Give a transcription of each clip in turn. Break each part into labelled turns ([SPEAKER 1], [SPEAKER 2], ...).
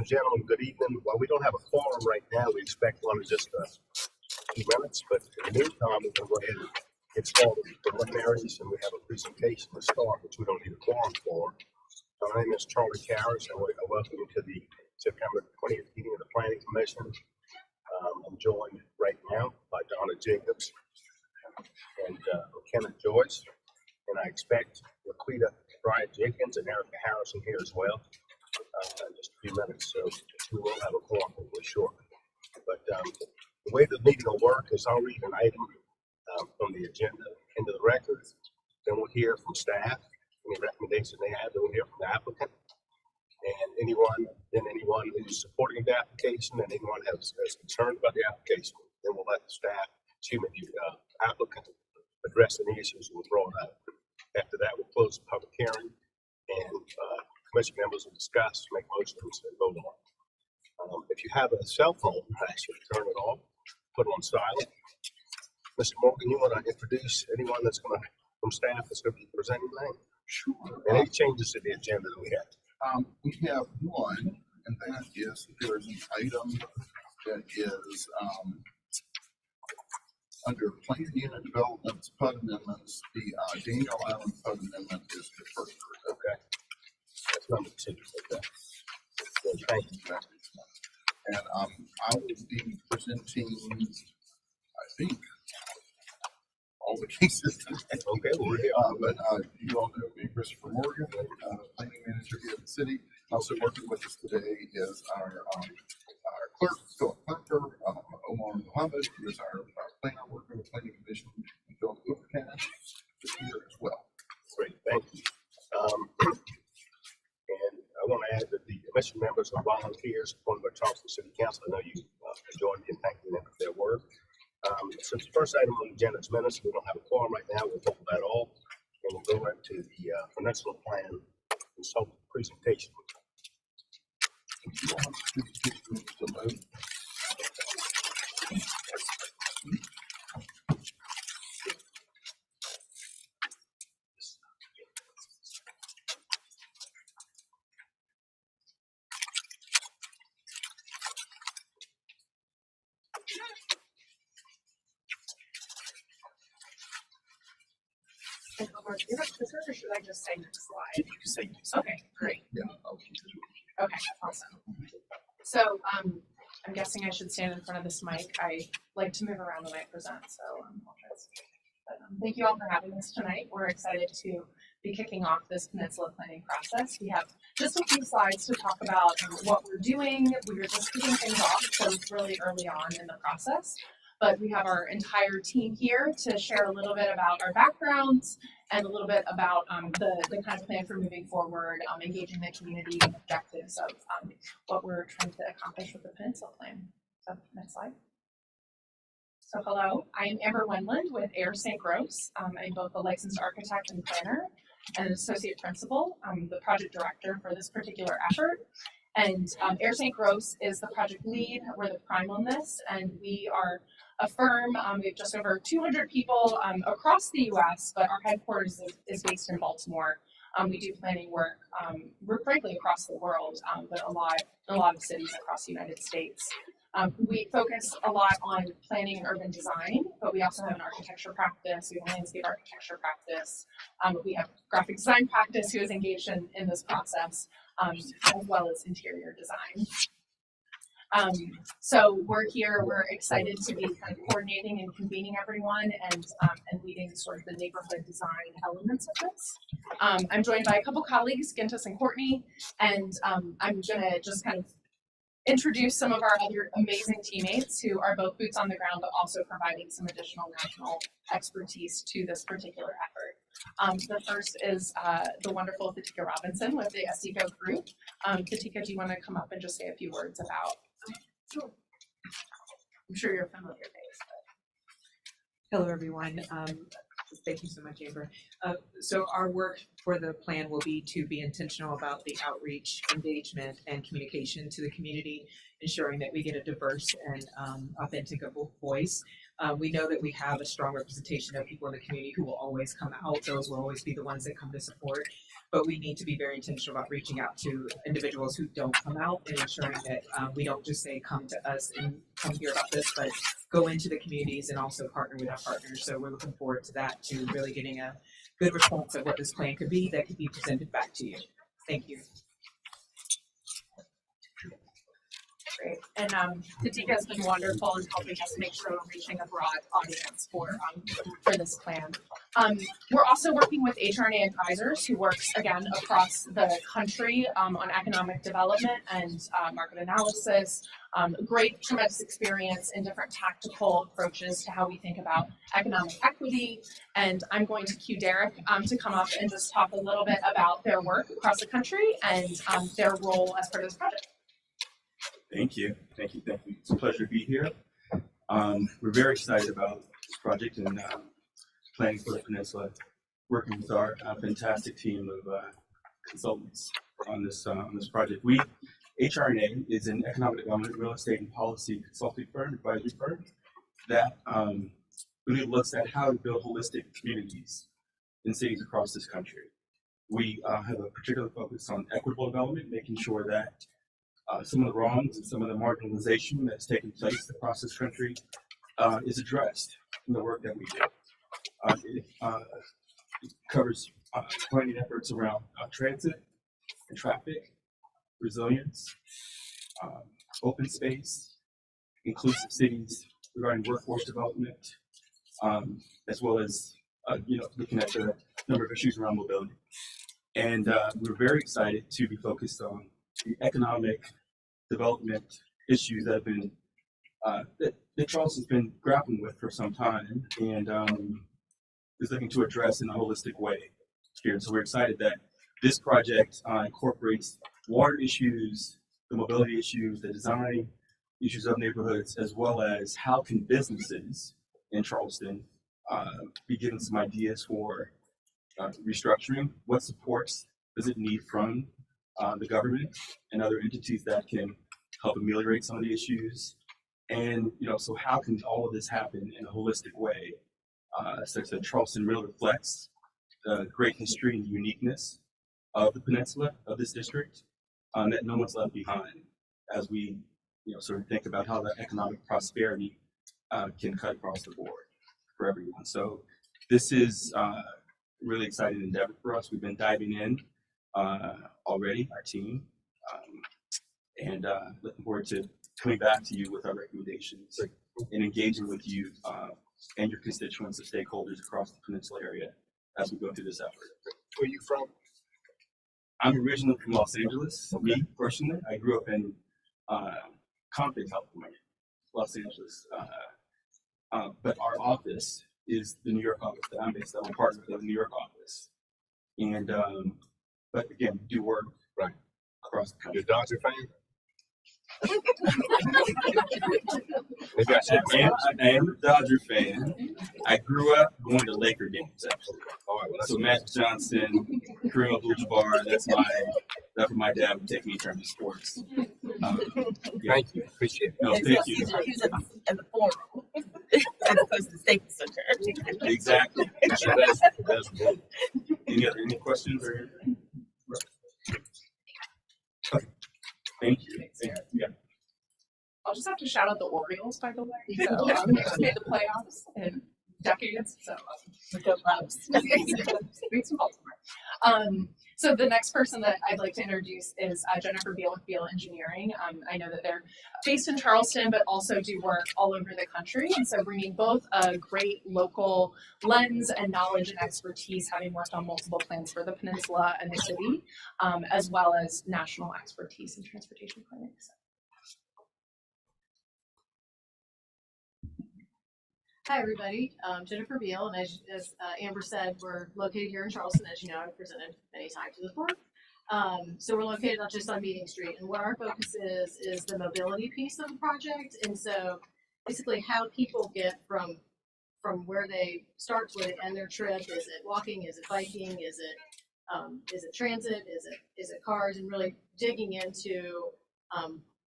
[SPEAKER 1] and gentlemen, good evening. While we don't have a quorum right now, we expect one in just a few minutes, but in the meantime, we're going to go ahead and get started with preliminaries, and we have a presentation to start, which we don't need a quorum for. My name is Charlie Cowers, and I welcome you to the September 20th meeting of the Planning Commission. I'm joined right now by Donna Jacobs and Kenneth Joyce, and I expect Laquita Bryant Jenkins and Erica Harrison here as well. In just a few minutes, so we will have a quorum hopefully shortly. But the way the meeting will work is I'll read an item from the agenda into the record, then we'll hear from staff, any recommendation they have, then we'll hear from the applicant, and anyone who's supporting the application, and anyone has concerned about the application, then we'll let the applicant address any issues that were brought up. After that, we'll close the public hearing, and commission members will discuss, make motions, and vote on. If you have a cell phone, actually turn it off, put it on silent. Mr. Morgan, you want to introduce anyone that's going to, from staff, that's going to be presenting tonight?
[SPEAKER 2] Sure.
[SPEAKER 1] And any changes to the agenda that we have?
[SPEAKER 2] We have one, and that is there is an item that is under Plan Unit Developments, PUD amendments. The Daniel Island PUD amendment is deferred.
[SPEAKER 1] Okay. That's number 2. Okay. Well, thank you.
[SPEAKER 2] And I will be presenting, I think, all the cases today.
[SPEAKER 1] Okay, well, we're here.
[SPEAKER 2] But you all know me, Christopher Morgan, planning manager here in the city. Also working with us today is our clerk, Philip Parker, Omar Muhammad, who is our planner working with the Planning Commission, and Philip Overcash is here as well.
[SPEAKER 1] Great, thank you. And I want to add that the commission members are volunteers appointed by Charleston City Council. I know you joined in thanking them for their work. Since the first item on the agenda is minutes, we don't have a quorum right now. We'll hold that all, and we'll go into the peninsula plan consultant presentation.
[SPEAKER 3] Or should I just say next slide?
[SPEAKER 1] You can say
[SPEAKER 3] Okay, great.
[SPEAKER 2] Yeah,
[SPEAKER 3] Okay, awesome. So I'm guessing I should stand in front of this mic. I like to move around when I present, so I'll try to speak. But thank you all for having us tonight. We're excited to be kicking off this peninsula planning process. We have just a few slides to talk about what we're doing. We were just kicking things off, so it's really early on in the process. But we have our entire team here to share a little bit about our backgrounds and a little bit about the kind of plan for moving forward, engaging the community and objectives of what we're trying to accomplish with the Peninsula Plan. So next slide. So hello, I am Amber Wendland with Air St. Gross. I'm both a licensed architect and planner and an associate principal. I'm the project director for this particular effort. And Air St. Gross is the project lead. We're the prime on this, and we are a firm. We have just over 200 people across the U.S., but our headquarters is based in Baltimore. We do planning work, frankly, across the world, but a lot of cities across the United States. We focus a lot on planning and urban design, but we also have an architecture practice. We have a landscape architecture practice. We have graphic design practice who is engaged in this process, as well as interior design. So we're here, we're excited to be kind of coordinating and convening everyone and leading sort of the neighborhood design elements of this. I'm joined by a couple colleagues, Gintis and Courtney, and I'm gonna just kind of introduce some of our other amazing teammates who are both boots on the ground, but also providing some additional national expertise to this particular effort. The first is the wonderful Fatika Robinson with the SECO group. Fatika, do you want to come up and just say a few words about? Sure. I'm sure you're familiar with this.
[SPEAKER 4] Hello, everyone. Thank you so much, Amber. So our work for the plan will be to be intentional about the outreach, engagement, and communication to the community, ensuring that we get a diverse and authentic voice. We know that we have a strong representation of people in the community who will always come out. Those will always be the ones that come to support. but we need to be very intentional about reaching out to individuals who don't come out and ensuring that we don't just say, come to us and come hear about this, but go into the communities and also partner with our partners. So we're looking forward to that, to really getting a good response of what this plan could be that could be presented back to you. Thank you.
[SPEAKER 3] Great. And Katika has been wonderful in helping us make sure we're reaching a broad audience for this plan. We're also working with HRNA advisors who works again across the country on economic development and market analysis. Great, tremendous experience in different tactical approaches to how we think about economic equity. And I'm going to cue Derek to come up and just talk a little bit about their work across the country and their role as part of this project.
[SPEAKER 5] Thank you. It's a pleasure to be here. We're very excited about this project and planning for the peninsula, working with our fantastic team of consultants on this project. HRNA is an economic development, real estate, and policy consulting firm, advisory firm that really looks at how to build holistic communities in cities across this country. We have a particular focus on equitable development, making sure that some of the wrongs and some of the marginalization that's taken place across this country is addressed in the work that we do. It covers planning efforts around transit and traffic, resilience, open space, inclusive cities, regarding workforce development, as well as looking at the number of issues around mobility. And we're very excited to be focused on the economic development issues that have been that Charleston's been grappling with for some time, and is looking to address in a holistic way here. So we're excited that this project incorporates water issues, the mobility issues, the design issues of neighborhoods, as well as how can businesses in Charleston be given some ideas for restructuring. What supports does it need from the government and other entities that can help ameliorate some of the issues? And so how can all of this happen in a holistic way, such that Charleston really reflects the great history and uniqueness of the peninsula, of this district, that no one's left behind as we sort of think about how the economic prosperity can cut across the board for everyone. So this is a really exciting endeavor for us. We've been diving in already, our team, and looking forward to coming back to you with our recommendations and engaging with you and your constituents and stakeholders across the peninsula area as we go through this effort.
[SPEAKER 1] Where are you from?
[SPEAKER 5] I'm originally from Los Angeles. Me, personally, I grew up in Compton, California, Los Angeles. But our office is the New York office that I'm based on. I'm part of the New York office. And, but again, we do work
[SPEAKER 1] Right
[SPEAKER 5] across the country.
[SPEAKER 1] You're a Dodger fan? Maybe I should.
[SPEAKER 5] I am a Dodger fan. I grew up going to Laker games, actually.
[SPEAKER 1] All right, well, that's
[SPEAKER 5] So Magic Johnson, Kareem Abdul-Jabbar, that's where my dad would take me in terms of sports.
[SPEAKER 1] Thank you. Appreciate it.
[SPEAKER 5] No, thank you.
[SPEAKER 6] He's in the forum as opposed to the Staples Center.
[SPEAKER 5] Exactly.
[SPEAKER 1] So that's good.
[SPEAKER 5] Any questions or? Okay. Thank you. Yeah.
[SPEAKER 3] I'll just have to shout out the Orioles, by the way. So, they just made the playoffs in decades. So, beats in Baltimore. So the next person that I'd like to introduce is Jennifer Beal with Beal Engineering. I know that they're based in Charleston, but also do work all over the country. And so bringing both a great local lens and knowledge and expertise, having worked on multiple plans for the peninsula and the city, as well as national expertise in transportation planning. So.
[SPEAKER 7] Hi, everybody. Jennifer Beal, and as Amber said, we're located here in Charleston. As you know, I've presented many times to the board. So we're located not just on Meeting Street, and what our focus is the mobility piece of the project. And so, basically, how people get from where they start to where they end their trip. Is it walking? Is it biking? Is it transit? Is it cars? And really digging into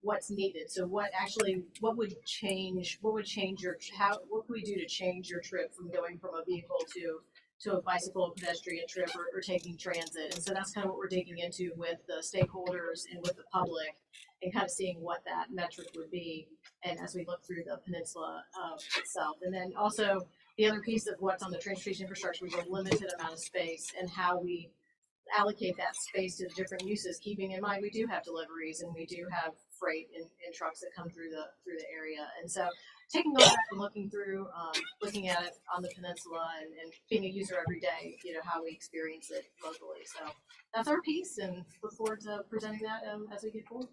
[SPEAKER 7] what's needed. So what would change what can we do to change your trip from going from a vehicle to to a bicycle, pedestrian trip, or taking transit. And so that's kind of what we're digging into with the stakeholders and with the public, and kind of seeing what that metric would be. And as we look through the peninsula itself, and then also the other piece of what's on the transportation infrastructure, we have a limited amount of space, and how we allocate that space to different uses, keeping in mind we do have deliveries and we do have freight and trucks that come through the area. And so taking all that and looking at it on the peninsula, and being a user every day, how we experience it locally. So that's our piece, and look forward to presenting that as we get forward.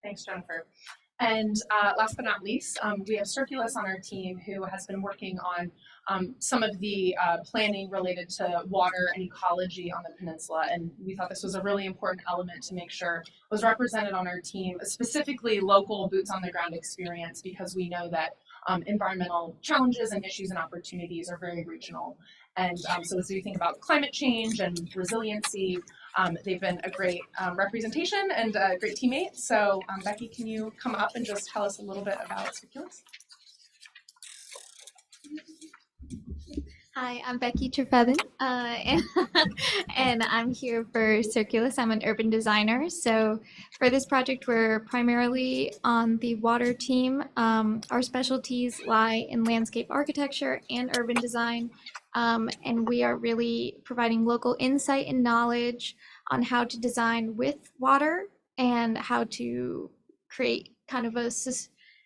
[SPEAKER 3] Thanks, Jennifer. And last but not least, we have Circulus on our team, who has been working on some of the planning related to water and ecology on the peninsula. And we thought this was a really important element to make sure was represented on our team, specifically local boots on the ground experience, because we know that environmental challenges and issues and opportunities are very regional. And so as we think about climate change and resiliency, they've been a great representation and a great teammate. So Becky, can you come up and just tell us a little bit about Circulus?
[SPEAKER 8] Hi, I'm Becky Trefethen, and I'm here for Circulus. I'm an urban designer. So for this project, we're primarily on the water team. Our specialties lie in landscape architecture and urban design, and we are really providing local insight and knowledge on how to design with water and how to create kind of a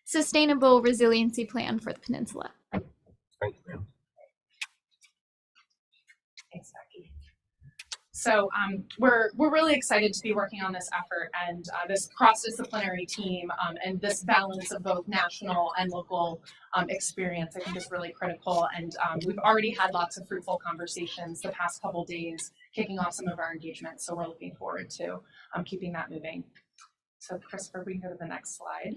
[SPEAKER 8] sustainable resiliency plan for the peninsula.
[SPEAKER 1] Thank you, ma'am.
[SPEAKER 3] Thanks, Becky. So we're really excited to be working on this effort, and this cross-disciplinary team, and this balance of both national and local experience, I think, is really critical. And we've already had lots of fruitful conversations the past couple days, kicking off some of our engagement. So we're looking forward to keeping that moving. So Christopher, we can go to the next slide.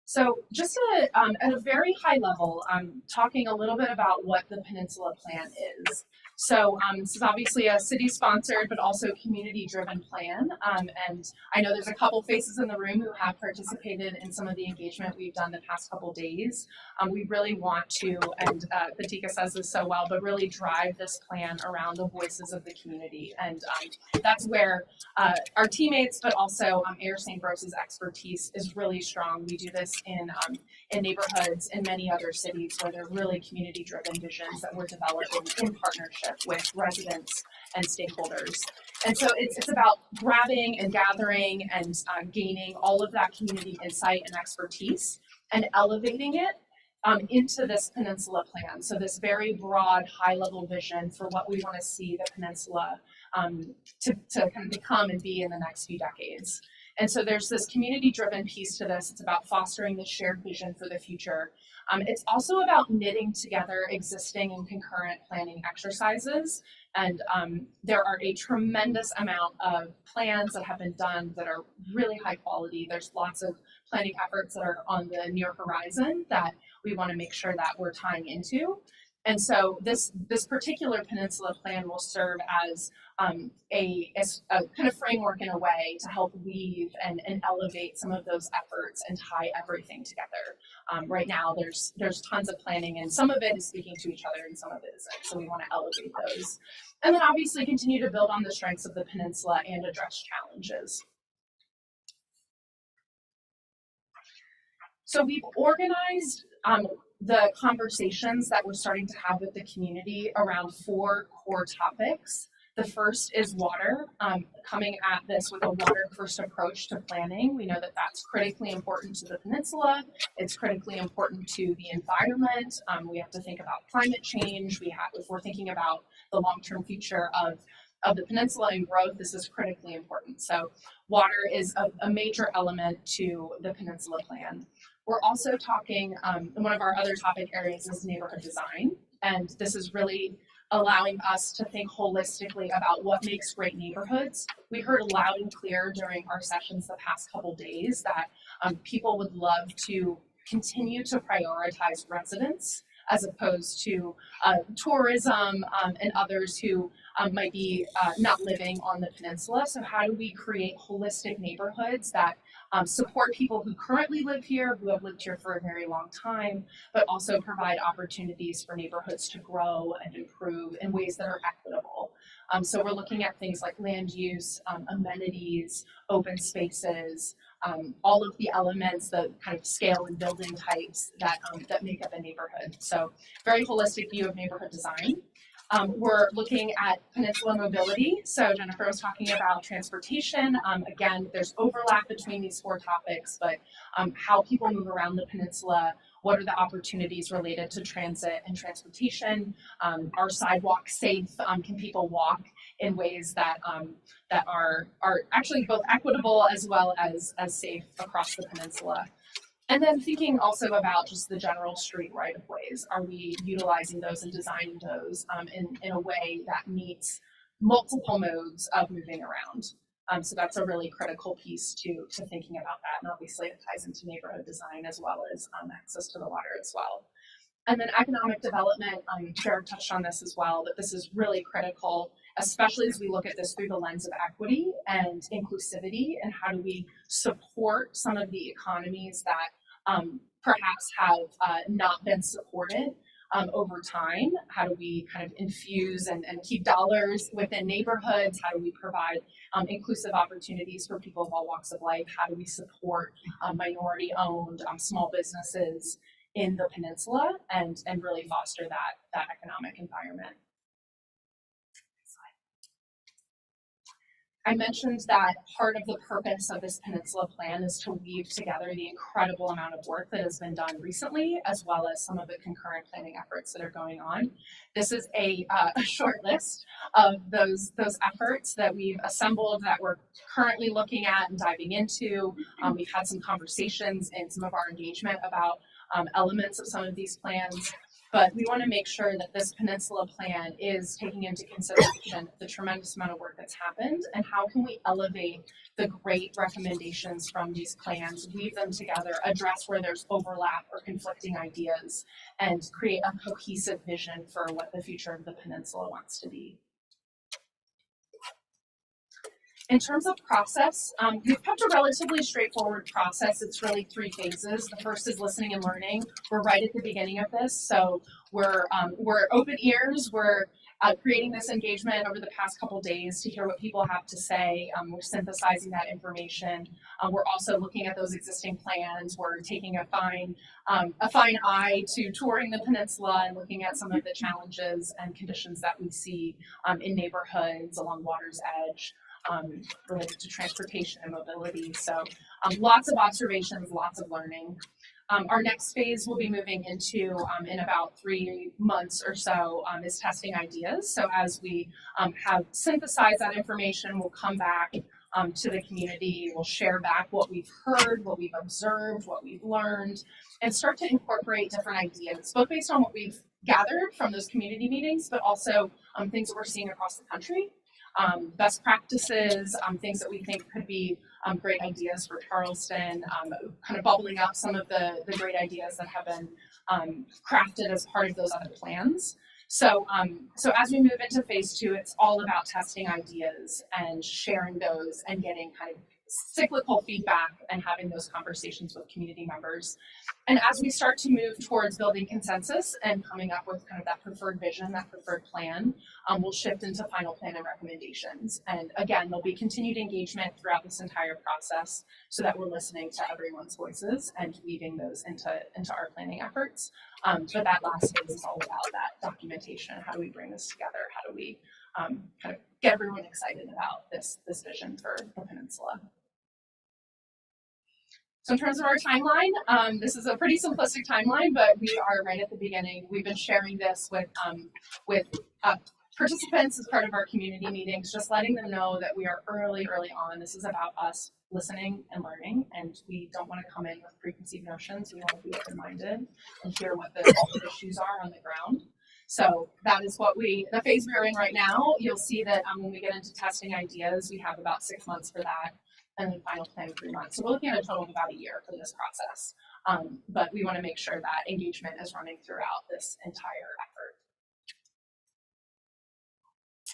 [SPEAKER 3] So just at a very high level, talking a little bit about what the Peninsula Plan is. So this is obviously a city-sponsored, but also community-driven plan. And I know there's a couple faces in the room who have participated in some of the engagement we've done the past couple days. We really want to, and Patika says this so well, but really drive this plan around the voices of the community. And that's where our teammates, but also Air St. Brose's expertise is really strong. We do this in neighborhoods in many other cities where they're really community-driven visions that we're developing in partnership with residents and stakeholders. And so it's about grabbing and gathering and gaining all of that community insight and expertise and elevating it into this peninsula plan. So this very broad, high-level vision for what we want to see the peninsula to kind of become and be in the next few decades. And so there's this community-driven piece to this. It's about fostering the shared vision for the future. It's also about knitting together existing and concurrent planning exercises. And there are a tremendous amount of plans that have been done that are really high quality. There's lots of planning efforts that are on the near horizon that we want to make sure that we're tying into. And so this particular peninsula plan will serve as a kind of framework in a way to help weave and elevate some of those efforts and tie everything together. Right now, there's tons of planning, and some of it is speaking to each other and some of it isn't. So we want to elevate those. And then obviously continue to build on the strengths of the peninsula and address challenges. So we've organized the conversations that we're starting to have with the community around 4 core topics. The first is water, coming at this with a water-first approach to planning. We know that that's critically important to the peninsula. It's critically important to the environment. We have to think about climate change. If we're thinking about the long-term future of the peninsula and growth, this is critically important. So water is a major element to the peninsula plan. We're also talking, one of our other topic areas is neighborhood design. And this is really allowing us to think holistically about what makes great neighborhoods. We heard loud and clear during our sessions the past couple days that people would love to continue to prioritize residents as opposed to tourism and others who might be not living on the peninsula. So how do we create holistic neighborhoods that support people who currently live here, who have lived here for a very long time, but also provide opportunities for neighborhoods to grow and improve in ways that are equitable. So we're looking at things like land use, amenities, open spaces, all of the elements, the kind of scale and building types that make up a neighborhood. So very holistic view of neighborhood design. We're looking at peninsula mobility. So Jennifer was talking about transportation. Again, there's overlap between these 4 topics, but how people move around the peninsula, what are the opportunities related to transit and transportation? Are sidewalks safe? Can people walk in ways that are actually both equitable as well as safe across the peninsula? And then thinking also about just the general street right of ways. Are we utilizing those and designing those in a way that meets multiple modes of moving around? So that's a really critical piece to thinking about that. And obviously it ties into neighborhood design as well as access to the water as well. And then economic development, Jared touched on this as well, that this is really critical, especially as we look at this through the lens of equity and inclusivity, and how do we support some of the economies that perhaps have not been supported over time. How do we kind of infuse and keep dollars within neighborhoods? How do we provide inclusive opportunities for people of all walks of life? How do we support minority-owned small businesses in the peninsula and really foster that economic environment? I mentioned that part of the purpose of this peninsula plan is to weave together the incredible amount of work that has been done recently, as well as some of the concurrent planning efforts that are going on. This is a short list of those efforts that we've assembled that we're currently looking at and diving into. We've had some conversations in some of our engagement about elements of some of these plans. But we want to make sure that this peninsula plan is taking into consideration the tremendous amount of work that's happened, and how can we elevate the great recommendations from these plans, weave them together, address where there's overlap or conflicting ideas, and create a cohesive vision for what the future of the peninsula wants to be. In terms of process, we've kept a relatively straightforward process. It's really 3 phases. The first is listening and learning. We're right at the beginning of this, so we're open ears. We're creating this engagement over the past couple days to hear what people have to say. We're synthesizing that information. We're also looking at those existing plans. We're taking a fine eye to touring the peninsula and looking at some of the challenges and conditions that we see in neighborhoods along water's edge. Related to transportation and mobility. So lots of observations, lots of learning. Our next phase we'll be moving into in about 3 months or so is testing ideas. So as we have synthesized that information, we'll come back to the community, we'll share back what we've heard, what we've observed, what we've learned, and start to incorporate different ideas, both based on what we've gathered from those community meetings, but also things that we're seeing across the country. Best practices, things that we think could be great ideas for Charleston, kind of bubbling up some of the great ideas that have been crafted as part of those other plans. So as we move into phase 2, it's all about testing ideas and sharing those and getting kind of cyclical feedback and having those conversations with community members. And as we start to move towards building consensus and coming up with kind of that preferred vision, that preferred plan, we'll shift into final plan and recommendations. And again, there'll be continued engagement throughout this entire process so that we're listening to everyone's voices and weaving those into our planning efforts. But that last phase is all about that documentation. How do we bring this together? How do we kind of get everyone excited about this vision for the peninsula? So in terms of our timeline, this is a pretty simplistic timeline, but we are right at the beginning. We've been sharing this with participants as part of our community meetings, just letting them know that we are early on. This is about us listening and learning, and we don't want to come in with preconceived notions. We want to be open-minded and hear what the issues are on the ground. So that is the phase we're in right now. You'll see that when we get into testing ideas, we have about 6 months for that. And then final plan 3 months. So we're looking at a total of about a year for this process. But we want to make sure that engagement is running throughout this entire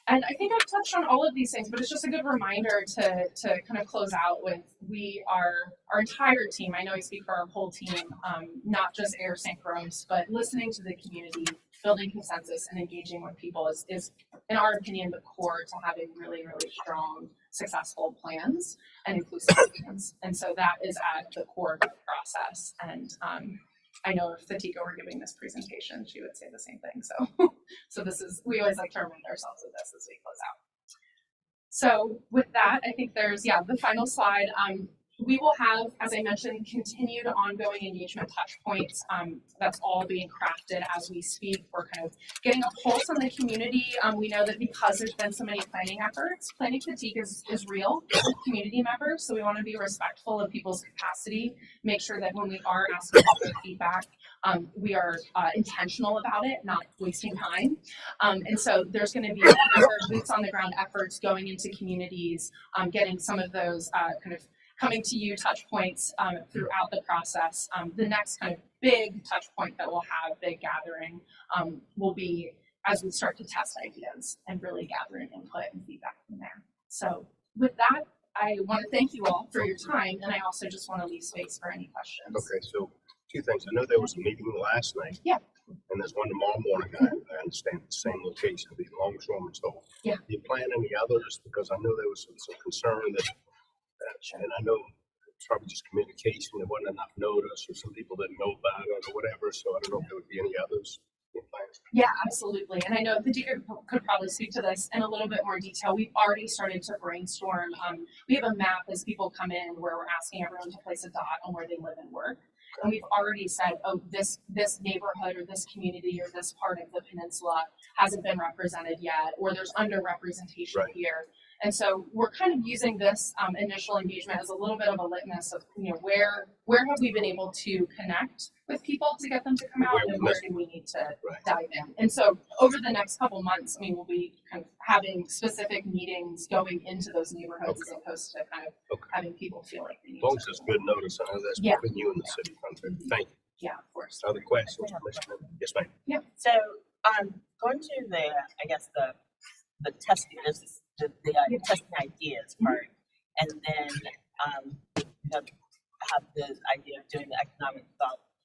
[SPEAKER 3] And I think I've touched on all of these things, but it's just a good reminder to kind of close out with our entire team. I know I speak for our whole team, not just Air St. Croix, but listening to the community, building consensus, and engaging with people is, in our opinion, the core to having really, really strong, successful plans and inclusive plans. And so that is at the core of the process. And I know if Thatika were giving this presentation, she would say the same thing. So we always like to remind ourselves of this as we close out. So with that, I think there's, the final slide. We will have, as I mentioned, continued ongoing engagement touch points. That's all being crafted as we speak. We're kind of getting a pulse on the community. We know that because there's been so many planning efforts, planning fatigue is real with community members. So we want to be respectful of people's capacity, make sure that when we are asking for their feedback, we are intentional about it, not wasting time. And so there's going to be boots on the ground efforts going into communities, getting some of those kind of coming to you touch points throughout the process. The next kind of big touch point that we'll have, big gathering, will be as we start to test ideas and really gathering input and feedback from there. So with that, I want to thank you all for your time, and I also just want to leave space for any questions.
[SPEAKER 1] Okay, so two things. I know there was a meeting last night.
[SPEAKER 3] Yeah.
[SPEAKER 1] And there's one tomorrow morning. I understand the same location, the Longshoreman. So
[SPEAKER 3] Yeah.
[SPEAKER 1] do you plan any others? Because I know there was some concern that, and I know it's probably just communication. There wasn't enough notice, or some people didn't know about it, or whatever. So I don't know if there would be any others in plans.
[SPEAKER 3] Yeah, absolutely. And I know the Deacon could probably speak to this in a little bit more detail. We've already started to brainstorm. We have a map as people come in where we're asking everyone to place a dot on where they live and work. And we've already said, oh, this neighborhood or this community or this part of the peninsula hasn't been represented yet, or there's underrepresentation
[SPEAKER 1] Right.
[SPEAKER 3] here. And so we're kind of using this initial engagement as a little bit of a litmus of, where have we been able to connect with people to get them to come out, and where do we need to
[SPEAKER 1] Right.
[SPEAKER 3] dive in. And so over the next couple months, we'll be kind of having specific meetings going into those neighborhoods as opposed to kind of having people feel like they need
[SPEAKER 1] As long as
[SPEAKER 3] to.
[SPEAKER 1] it's good notice, I know that's
[SPEAKER 3] Yeah.
[SPEAKER 1] between you and the city. Thank you.
[SPEAKER 3] Yeah, of course.
[SPEAKER 1] Other questions, Commissioner? Yes, ma'am.
[SPEAKER 6] So, going to the testing, this is the testing ideas part, and then you have the idea of doing the economic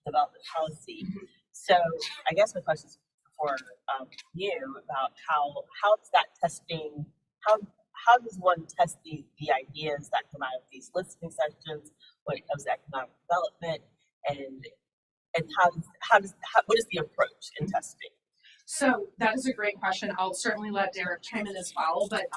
[SPEAKER 6] development policy. So, I guess my question is for you about how is that testing? How does one test the ideas that come out of these listening sessions when it comes to economic development, and what is the approach in testing?
[SPEAKER 3] So that is a great question. I'll certainly let Derek chime in as well, but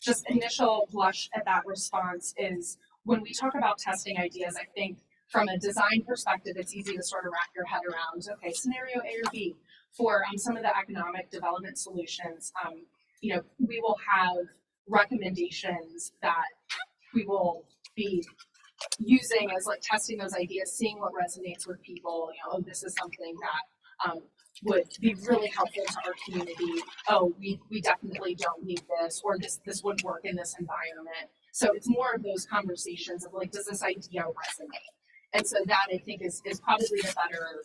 [SPEAKER 3] just initial blush at that response is when we talk about testing ideas, I think from a design perspective, it's easy to sort of wrap your head around, okay, scenario A or B. For some of the economic development solutions, we will have recommendations that we will be using as like testing those ideas, seeing what resonates with people. Oh, this is something that would be really helpful to our community. Oh, we definitely don't need this, or this would work in this environment. So it's more of those conversations of like, does this idea resonate? And so that I think is probably the better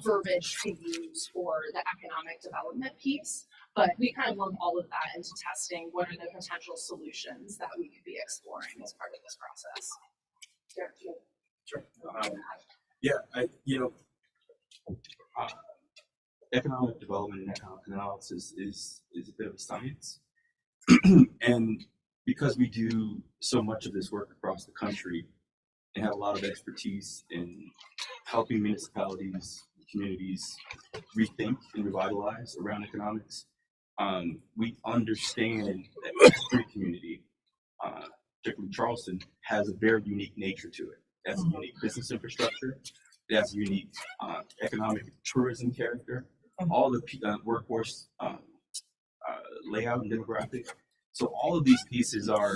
[SPEAKER 3] verbiage to use for the economic development piece. But we kind of lump all of that into testing. What are the potential solutions that we could be exploring as part of this process?
[SPEAKER 5] Sure. Economic development and economic analysis is a bit of a science. And because we do so much of this work across the country and have a lot of expertise in helping municipalities, communities rethink and revitalize around economics, we understand that every community, particularly Charleston, has a very unique nature to it. It has a unique business infrastructure. It has a unique economic tourism character. All the workforce layout and demographic. So all of these pieces are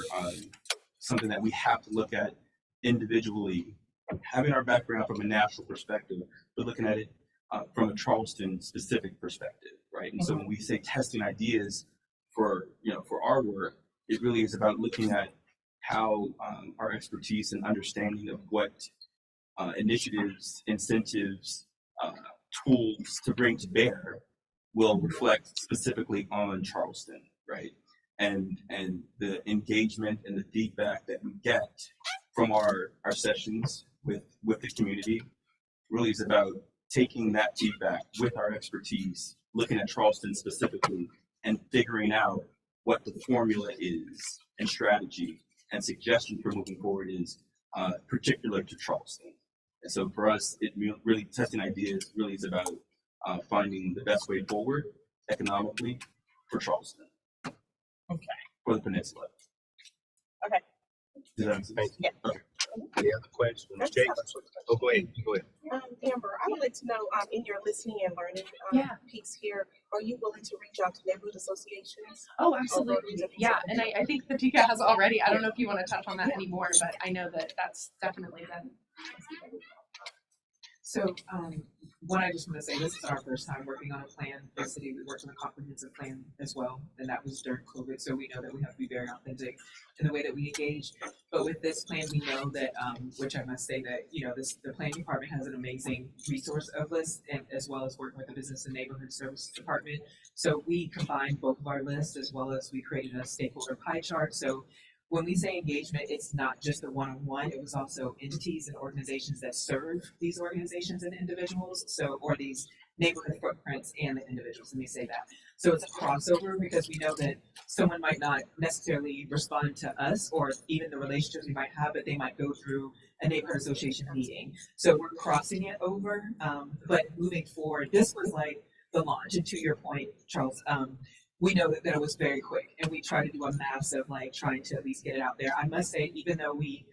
[SPEAKER 5] something that we have to look at individually, having our background from a national perspective, but looking at it from a Charleston specific perspective, right? And so when we say testing ideas for our work, it really is about looking at how our expertise and understanding of what initiatives, incentives, tools to bring to bear will reflect specifically on Charleston. right? And the engagement and the feedback that we get from our sessions with the community really is about taking that feedback with our expertise, looking at Charleston specifically, and figuring out what the formula is and strategy and suggestion for moving forward is particular to Charleston. And so for us, it really testing ideas really is about finding the best way forward economically for Charleston,
[SPEAKER 6] Okay.
[SPEAKER 5] for the peninsula.
[SPEAKER 6] Okay.
[SPEAKER 5] Does that make sense?
[SPEAKER 1] Thank you.
[SPEAKER 6] Yeah.
[SPEAKER 5] Okay.
[SPEAKER 1] Any other questions? Jacobs? Oh, go ahead, go ahead.
[SPEAKER 9] Amber, I would like to know, in your listening and learning
[SPEAKER 3] Yeah.
[SPEAKER 9] piece here, are you willing to reach out to neighborhood associations?
[SPEAKER 3] Oh, absolutely. Yeah, and I think the TICA has already. I don't know if you want to touch on that anymore, but I know that that's definitely been.
[SPEAKER 4] So, one, I just want to say, this is our first time working on a plan. The city, we worked on a comprehensive plan as well, and that was during COVID, so we know that we have to be very authentic in the way that we engage. But with this plan, we know that, which I must say that, the planning department has an amazing resource of list, and as well as working with the business and neighborhood services department. So we combined both of our lists, as well as we created a stakeholder pie chart. So when we say engagement, it's not just the one-on-one, it was also entities and organizations that serve these organizations and individuals, or these neighborhood footprints and the individuals, let me say that. So it's a crossover because we know that someone might not necessarily respond to us or even the relationships we might have, but they might go through a neighborhood association meeting. So we're crossing it over, but moving forward, this was like the launch. And to your point, Charles, we know that it was very quick, and we tried to do a massive, trying to at least get it out there. I must say, even though we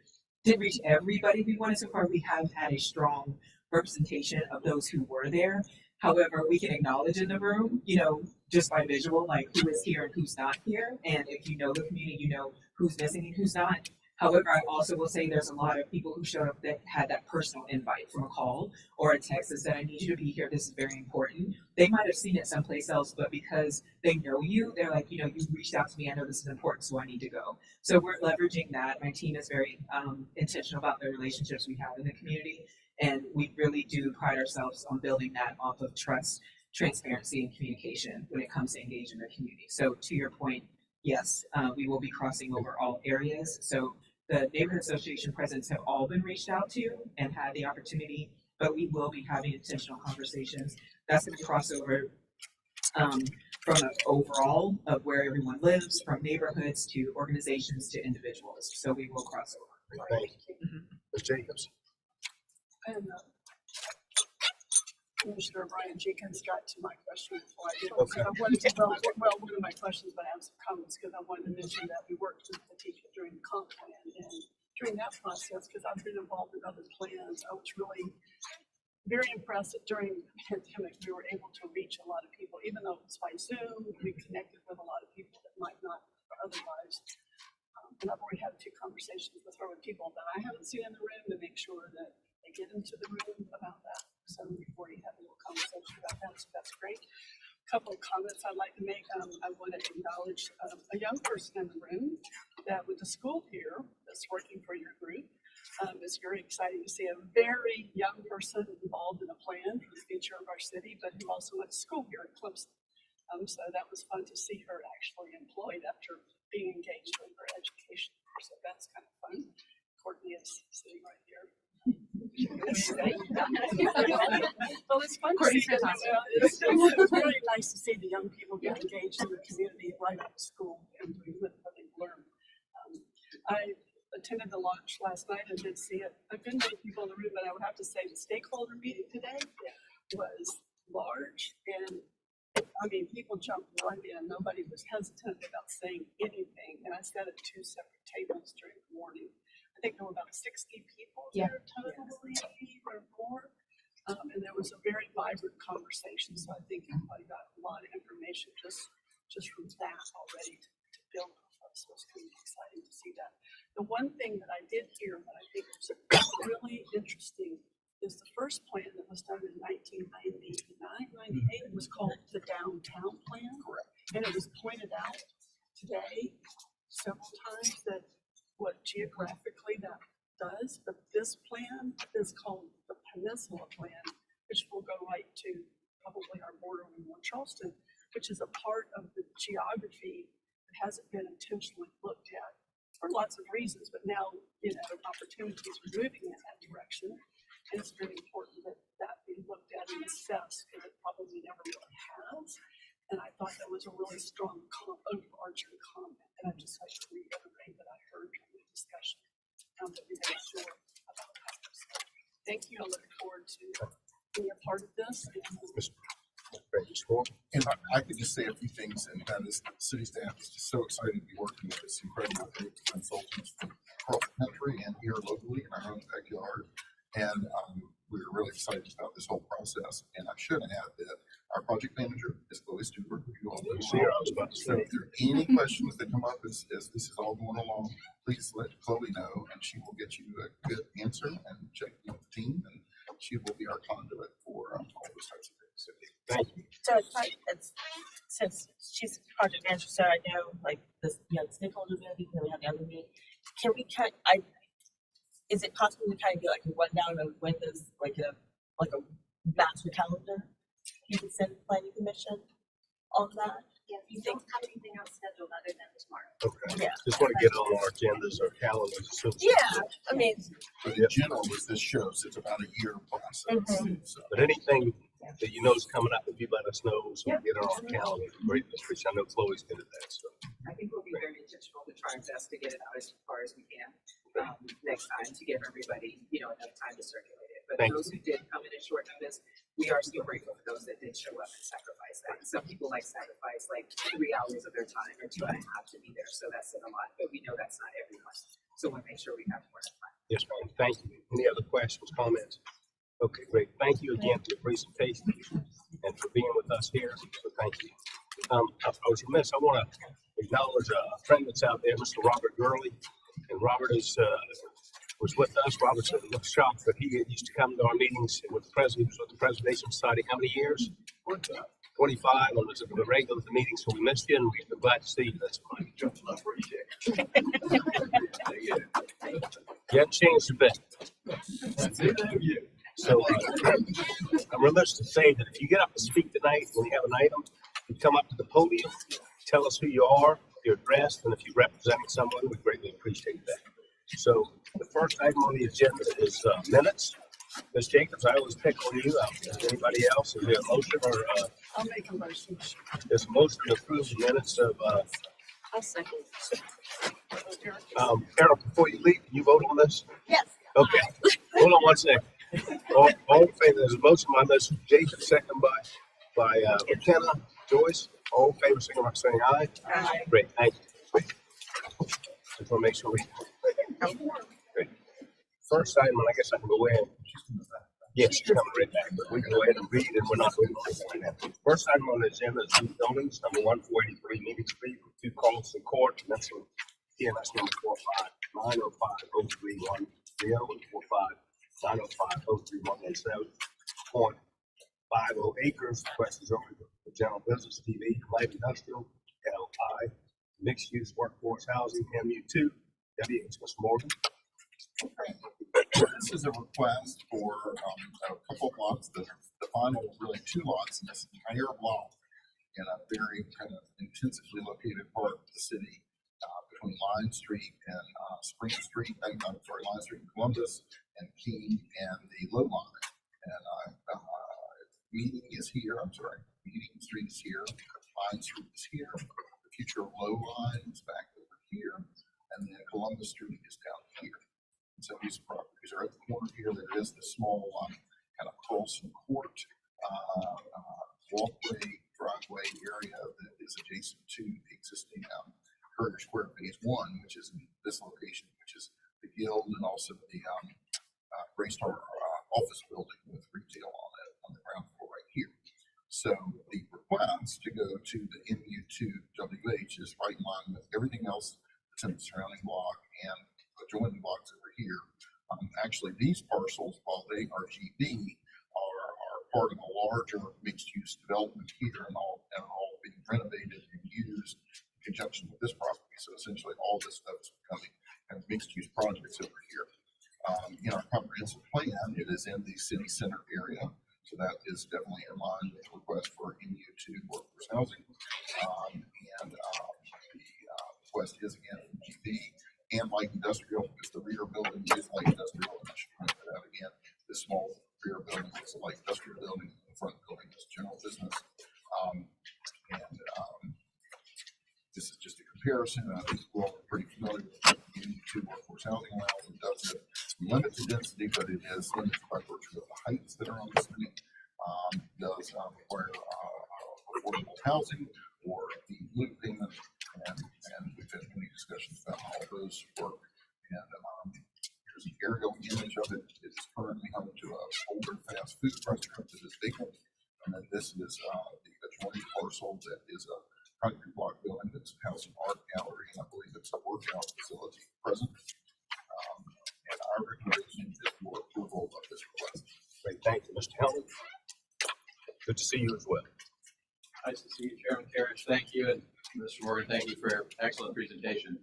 [SPEAKER 4] didn't reach everybody we wanted so far, we have had a strong representation of those who were there. However, we can acknowledge in the room, just by visual, who is here and who's not here. And if you know the community, you know who's missing and who's not. However, I also will say there's a lot of people who showed up that had that personal invite from a call or a text that said, I need you to be here. This is very important. They might have seen it someplace else, but because they know you, they're like, you reached out to me. I know this is important, so I need to go. So we're leveraging that. My team is very intentional about the relationships we have in the community. And we really do pride ourselves on building that off of trust, transparency, and communication when it comes to engaging the community. So to your point, yes, we will be crossing over all areas. So the neighborhood association presidents have all been reached out to and had the opportunity, but we will be having intentional conversations. That's going to cross over from an overall of where everyone lives, from neighborhoods to organizations to individuals. So we will cross over.
[SPEAKER 1] Thank you. Ms. Jacobs?
[SPEAKER 10] And Commissioner Brian Jenkins got to my question before I did.
[SPEAKER 1] Okay.
[SPEAKER 10] So I wanted to, well, one of my questions, but I have some comments because I wanted to mention that we worked with the teacher during the comp plan. And during that process, because I've been involved in other plans, I was really very impressed that during the pandemic, we were able to reach a lot of people, even though it was by Zoom. We connected with a lot of people that might not otherwise. And I've already had a few conversations with her with people that I haven't seen in the room to make sure that they get into the room about that. So we've already had a little conversation about that, so that's great. A couple of comments I'd like to make. I want to acknowledge a young person in the room that with the school here that's working for your group. It's very exciting to see a very young person involved in a plan for the future of our city, but who also went to school here at Clemson. So that was fun to see her actually employed after being engaged with her education. So that's kind of fun. Courtney is sitting right here. Well, it's fun to see. It's really nice to see the young people get engaged in the community right out of school and doing what they learn. I attended the launch last night and did see a good many people in the room, but I would have to say the stakeholder meeting today was large and people jumped right in. Nobody was hesitant about saying anything. And I sat at two separate tables during the morning. I think there were about 60 people there totally or more. And there was a very vibrant conversation. So I think everybody got a lot of information just from that already to build off of. So it's kind of exciting to see that. The one thing that I did hear that I think was really interesting is the first plan that was done in 1999, 98 was called the Downtown Plan. Correct. And it was pointed out today several times that what geographically that does, but this plan is called the Peninsula Plan, which will go right to probably our border in North Charleston, which is a part of the geography hasn't been intentionally looked at for lots of reasons, but now, opportunities are moving in that direction. And it's very important that that be looked at and assessed, because it probably never really has. And I thought that was a really strong overarching comment, and I just like to reiterate that I heard during the discussion, that we made sure about that. So, thank you. I look forward to being a part of this.
[SPEAKER 2] And I could just say a few things, and that is the city staff is just so excited to be working with this incredible group of consultants from across the country and here locally in our own backyard. And we're really excited about this whole process. And I should add that our project manager is Chloe Stewart, who you all know. So if there are any questions that come up as this is all going along, please let Chloe know, and she will get you a good answer and check with the team, and she will be our conduit for all those types of things. So thank you.
[SPEAKER 6] So since she's project manager, so I know like this, the stakeholder meeting, then we have the other meeting. Can we is it possible to kind of get like a rundown of when there's like a master calendar you can send the planning commission on that?
[SPEAKER 7] Yeah, you don't have anything else scheduled other than tomorrow.
[SPEAKER 1] Okay.
[SPEAKER 6] Yeah.
[SPEAKER 1] Just want to get on our agendas or calendars as soon as.
[SPEAKER 6] Yeah, I mean,
[SPEAKER 2] But in general, as this shows, it's about a year process. So,
[SPEAKER 1] But anything that you know is coming up, if you let us know, so we get it on our calendar, great, which I know Chloe's good at that, so.
[SPEAKER 4] I think we'll be very intentional to try our best to get it out as far as we can, next time, to give everybody, enough time to circulate it. But
[SPEAKER 1] Thank
[SPEAKER 4] those who did come in at short notice, we are still grateful for those that did show up and sacrifice that. Some people sacrifice 3 hours of their time or 2.5 to be there, so that's a lot, but we know that's not everyone. So we'll make sure we have more time.
[SPEAKER 1] Yes, ma'am, thank you. Any other questions, comments? Okay, great. Thank you again for the presentation and for being with us here. So thank you. I was remiss. I want to acknowledge a friend that's out there, Mr. Robert Gurley. And Robert was with us. Robert's a little shocked, but he used to come to our meetings with the president. He was with the Preservation Society. How many years? 25. And was at the regular meeting, so we missed you, and we're glad to see you. That's fine. You haven't changed a bit. So I'm remiss to say that if you get up to speak tonight, when you have an item, you come up to the podium, tell us who you are, your address, and if you're representing someone, we greatly appreciate that. So the first item on the agenda is minutes. Ms. Jacobs, I always pick on you. Anybody else? Is there a motion or?
[SPEAKER 10] I'll make a motion.
[SPEAKER 1] There's a motion to approve the minutes of.
[SPEAKER 10] I'll second.
[SPEAKER 1] Carol, before you leave, can you vote on this?
[SPEAKER 6] yes.
[SPEAKER 1] Okay. Hold on one second. All in favor? There's a motion by Ms. Jacobs, second by McKenna. Joyce. All in favor, signify by saying aye.
[SPEAKER 6] Aye.
[SPEAKER 1] Great, thank you. Just want to make sure we. Great. First item, and I guess I can go ahead. Yes, she's coming right back, but we can go ahead and read, and we're not waiting on it right now. First item on the agenda is new buildings, number 1483 Meeting Street, 2 Carlson Court, and that's from TNS number 459050310 and 459050317. 0.50 acres. Request is over for general business, TV, light industrial, LI, mixed use workforce housing, MU2. It's Mr. Morgan.
[SPEAKER 2] this is a request for a couple of lots, the final really 2 lots in this entire block in a very kind of intensively located part of the city between Line Street and Spring Street, Line Street in Columbus and King and the Low Line. And Meeting Street is here, Line Street is here, the future Low Line is back over here, and then Columbus Street is down here. And so these properties are at the corner here. There is the small kind of Carlson Court walkway, driveway area that is adjacent to the existing Courier Square Phase 1, which is in this location, which is the Guild and also the Greystar office building with retail on the ground floor right here. So the request to go to the MU2WH is right in line with everything else that's in the surrounding block and adjoining blocks over here. Actually, these parcels, while they are GB, are part of a larger mixed-use development here, and all being renovated and used in conjunction with this property. So essentially, all this stuff is becoming kind of mixed-use projects over here. In our comprehensive plan, it is in the city center area, so that is definitely in line with the request for MU2 workforce housing. And the request is again from GB and light industrial, because the rear building is light industrial, and I should point that out again. This small rear building is a light industrial building, the front building is general business. This is just a comparison. I think we're all pretty familiar with what the U2 workforce housing allows. It does have limited density, but it is limited by virtue of the heights that are on the screen. It does require affordable housing or the blue payment, and we've had many discussions about how those work. And here's an aerial image of it. It's currently home to an older fast food restaurant that is vacant. And then this is the adjoining parcel that is a concrete block building that's housing art gallery, and I believe it's a workout facility present. And our recommendation is for approval of this request.
[SPEAKER 1] Great, thank you, Mr. Hellman. Good to see you as well.
[SPEAKER 11] Nice to see you, Chairman Carriage. Thank you, and Mr. Morgan, thank you for your excellent presentation.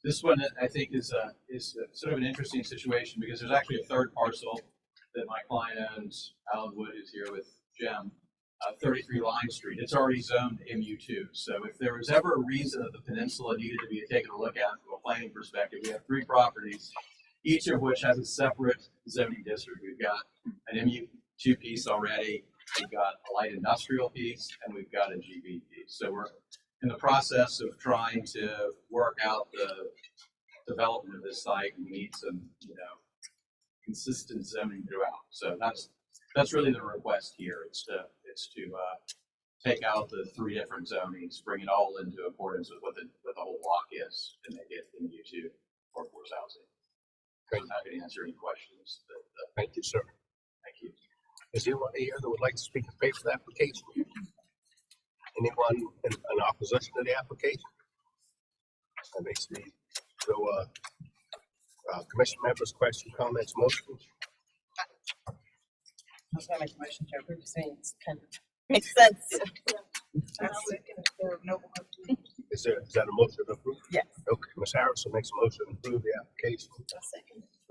[SPEAKER 11] This one, I think, is sort of an interesting situation because there's actually a third parcel that my client owns. Alan Wood is here with Jim, 33 Line Street. It's already zoned MU2. So if there was ever a reason that the peninsula needed to be taken a look at from a planning perspective, we have 3 properties, each of which has a separate zoning district. We've got an MU2 piece already. We've got a light industrial piece, and we've got a GB piece. So we're in the process of trying to work out the development of this site, and we need some, consistent zoning throughout. So that's really the request here. It's to take out the 3 different zonings, bring it all into accordance with what the whole block is, and make it MU2 workforce housing.
[SPEAKER 1] Great.
[SPEAKER 11] I'm happy to answer any questions.
[SPEAKER 1] Thank you, sir.
[SPEAKER 11] Thank you.
[SPEAKER 1] Is there anyone here that would like to speak in favor of the application? Anyone in opposition to the application? I may see. So, commission members, questions, comments, motions?
[SPEAKER 6] I was gonna make a motion to approve, saying it's kind of makes sense.
[SPEAKER 1] Is that a motion to approve?
[SPEAKER 6] Yes.
[SPEAKER 1] Okay, Ms. Harrison makes a motion to approve the application.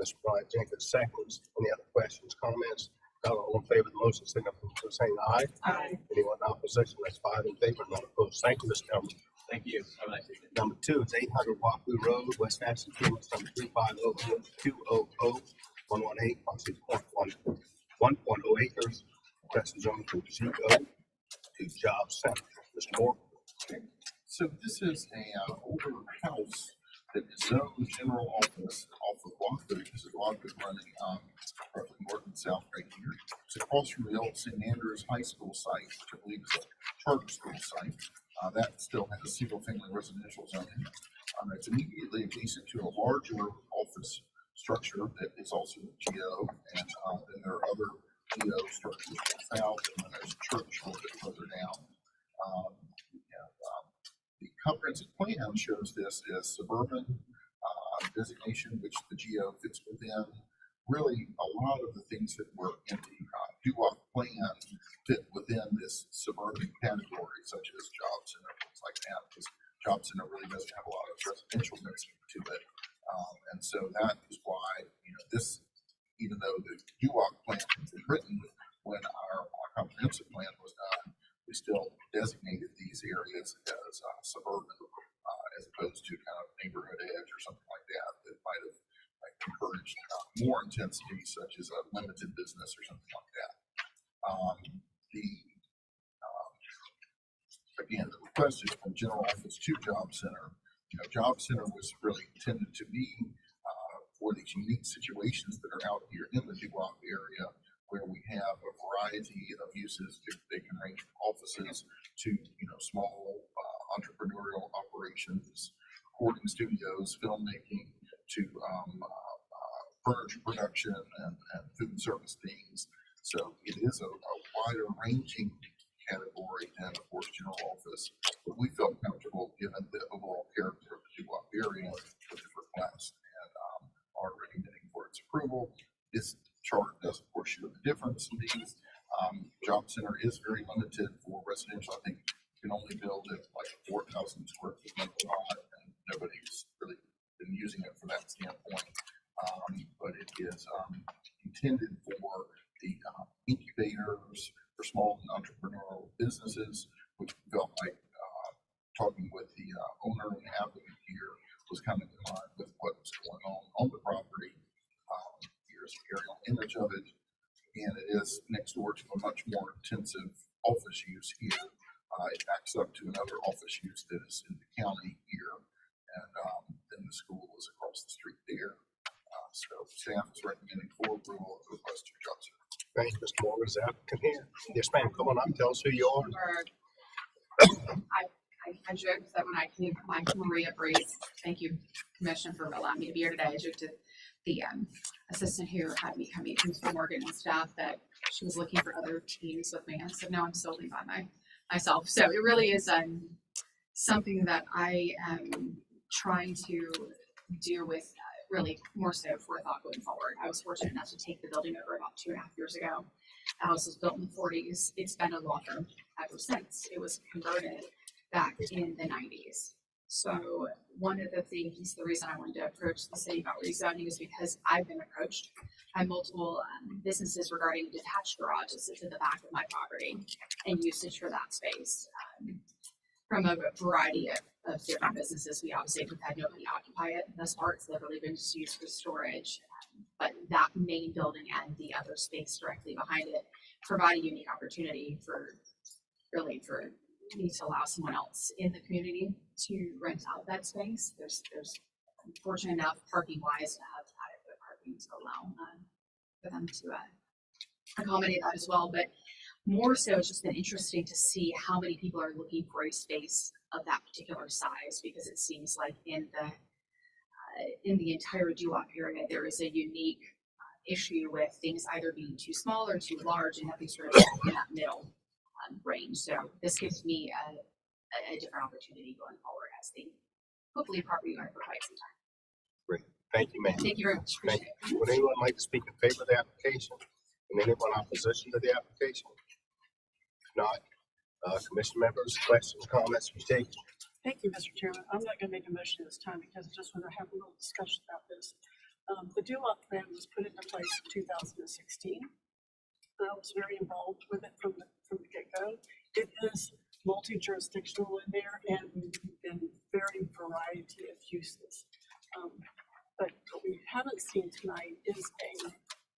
[SPEAKER 1] Mr. Brian Jenkins seconds. Any other questions, comments? Not all in favor of the motion, signify by saying aye.
[SPEAKER 6] Aye.
[SPEAKER 1] Anyone in opposition? That's 5 in favor, none opposed. Thank you, Mr. Elmer.
[SPEAKER 11] Thank you. Have a nice evening.
[SPEAKER 1] Number 2 is 800 Wapoo Road, West Massachusetts, number 3500200 parcel 1.0 acres. Request is zone from GO to Job Center. Mr. Moore.
[SPEAKER 2] So this is a older house that is zoned general office off of Rockwood. This is Rockwood running roughly north and south right here. It's across from the old St. Andrews High School site, which I believe is a charter school site. That still has a single-family residential zoning. It's immediately adjacent to a larger office structure that is also a GO, and then there are other GO structures to the south, and then there's a church a little bit further down. The comprehensive plan shows this as suburban designation, which the GO fits within. Really, a lot of the things that were in the DUOC plan fit within this suburban category, such as job center, things like that, because job center really doesn't have a lot of residential density to it. And so that is why, this, even though the DUOC plan was written when our comprehensive plan was done, we still designated these areas as suburban, as opposed to kind of neighborhood edge or something like that might have encouraged more intensity, such as a limited business or something like that. Again, the request is from general office to job center. Job center was really intended to be for these unique situations that are out here in the DUOC area, where we have a variety of uses. They can range from offices to small entrepreneurial operations, recording studios, filmmaking, to furniture production and food service things. So it is a wider ranging category than, of course, general office. But we felt comfortable, given the overall character of the DUOC area, with the request, and are recommending for its approval. This chart does, of course, show the difference in these. Job center is very limited for residential. I think you can only build it like 4,000 square feet lot, and nobody's really been using it from that standpoint. But it is intended for the incubators for small and entrepreneurial businesses, which we felt like talking with the owner aerial image of it, and it is next door to a much more intensive office use here. It backs up to another office use that is in the county here, and then the school is across the street there. So staff is recommending for approval of the request to Johnson.
[SPEAKER 1] Thanks, Mr. Morgan. Is the applicant here? Yes, ma'am. Come on up. Tell us who you are.
[SPEAKER 12] I joked that when I came, my Maria Brace, thank you, Commissioner, for allowing me to be here today. I joked to the assistant who had me coming from Mr. Morgan and staff that she was looking for other teams with me. I said, no, I'm solely by myself. So it really is something that I am trying to do with really more so forethought going forward. I was fortunate enough to take the building over about 2.5 years ago. The house was built in the 40s. It's been a law firm ever since. It was converted back in the 90s. So one of the things, the reason I wanted to approach the city about rezoning is because I've been approached by multiple businesses regarding detached garages to the back of my property and usage for that space. From a variety of different businesses, we obviously have had nobody occupy it. Thus far, it's literally been just used for storage. But that main building and the other space directly behind it provide a unique opportunity for me to allow someone else in the community to rent out that space. There's fortunate enough parking wise to have adequate parking to allow for them to accommodate that as well. But more so, it's just been interesting to see how many people are looking for a space of that particular size, because it seems like in the entire doo-wop area, there is a unique issue with things either being too small or too large, and nothing's really in that middle range. So this gives me a different opportunity going forward as the hopefully property owner for quite some time.
[SPEAKER 1] Great. Thank you, ma'am.
[SPEAKER 12] Thank you very much.
[SPEAKER 1] Thank you. Would anyone like to speak in favor of the application? And anyone in opposition to the application? If not, commission members, questions, comments, you take.
[SPEAKER 10] Thank you, Mr. Chairman. I'm not going to make a motion this time because I just want to have a little discussion about this. The doo-wop plan was put into place in 2016. I was very involved with it from the get-go. It is multi-jurisdictional in there and very variety of uses. But what we haven't seen tonight is a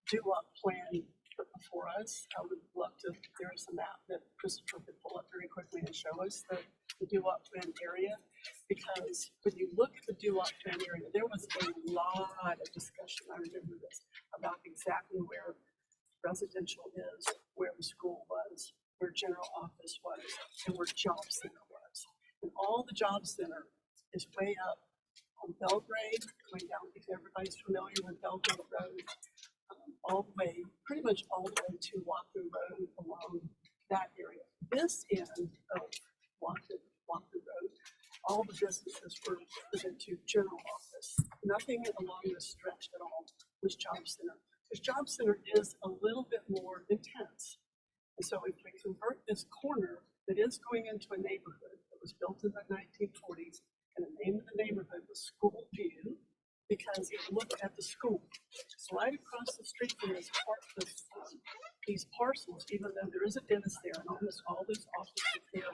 [SPEAKER 10] doo-wop plan before us. I would love to, there is a map that Christopher could pull up very quickly and show us the doo-wop plan area, because when you look at the doo-wop plan area, there was a lot of discussion, I remember this, about exactly where residential is, where the school was, where general office was, and where job center was. And all the job center is way up on Belgrade, going down, if everybody's familiar with Belgrade Road, all the way, pretty much all the way to Wahoo Road along that area. This end of Wahoo Road, all the businesses were put into general office. Nothing along this stretch at all was job center. Because job center is a little bit more intense. And so if we convert this corner that is going into a neighborhood that was built in the 1940s, and the name of the neighborhood was School View, because it looked at the school. So right across the street from this these parcels, even though there is a dentist there and almost all those offices there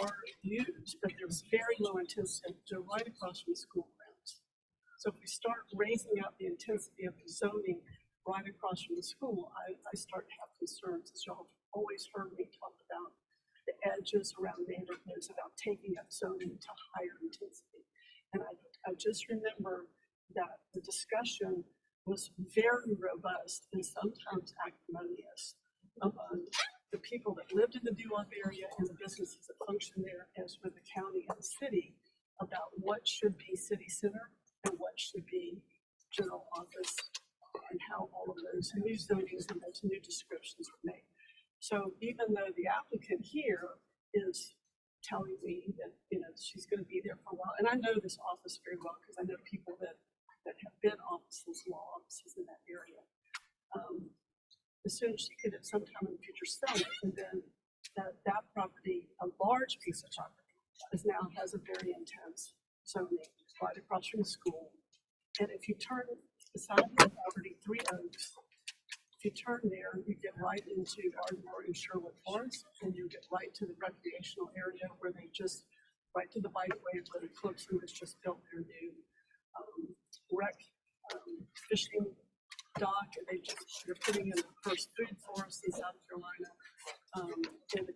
[SPEAKER 10] are used, but there's very low intensity. They're right across from the school grounds. So if we start raising up the intensity of the zoning right across from the school, I start to have concerns. As y'all have always heard me talk about the edges around neighborhoods, about taking up zoning to higher intensity. And I just remember that the discussion was very robust and sometimes acrimonious among the people that lived in the doo-wop area and the businesses that function there, as with the county and the city, about what should be city center and what should be general office, and how all of those new zonings and those new descriptions were made. So even though the applicant here is telling me that, you know, she's going to be there for a while, and I know this office very well because I know people that have been law offices in that area. As soon as she could at some time in the future sell it, and then that property, a large piece of property, now has a very intense zoning right across from the school. And if you turn beside the property, 3 Oaks, if you turn there, you get right into Ardmore and Sherwood Forest, and you get right to the recreational area where they just, right to the bikeway where the Clemson was just built their new fishing dock, and they're putting in the first food forest in South Carolina.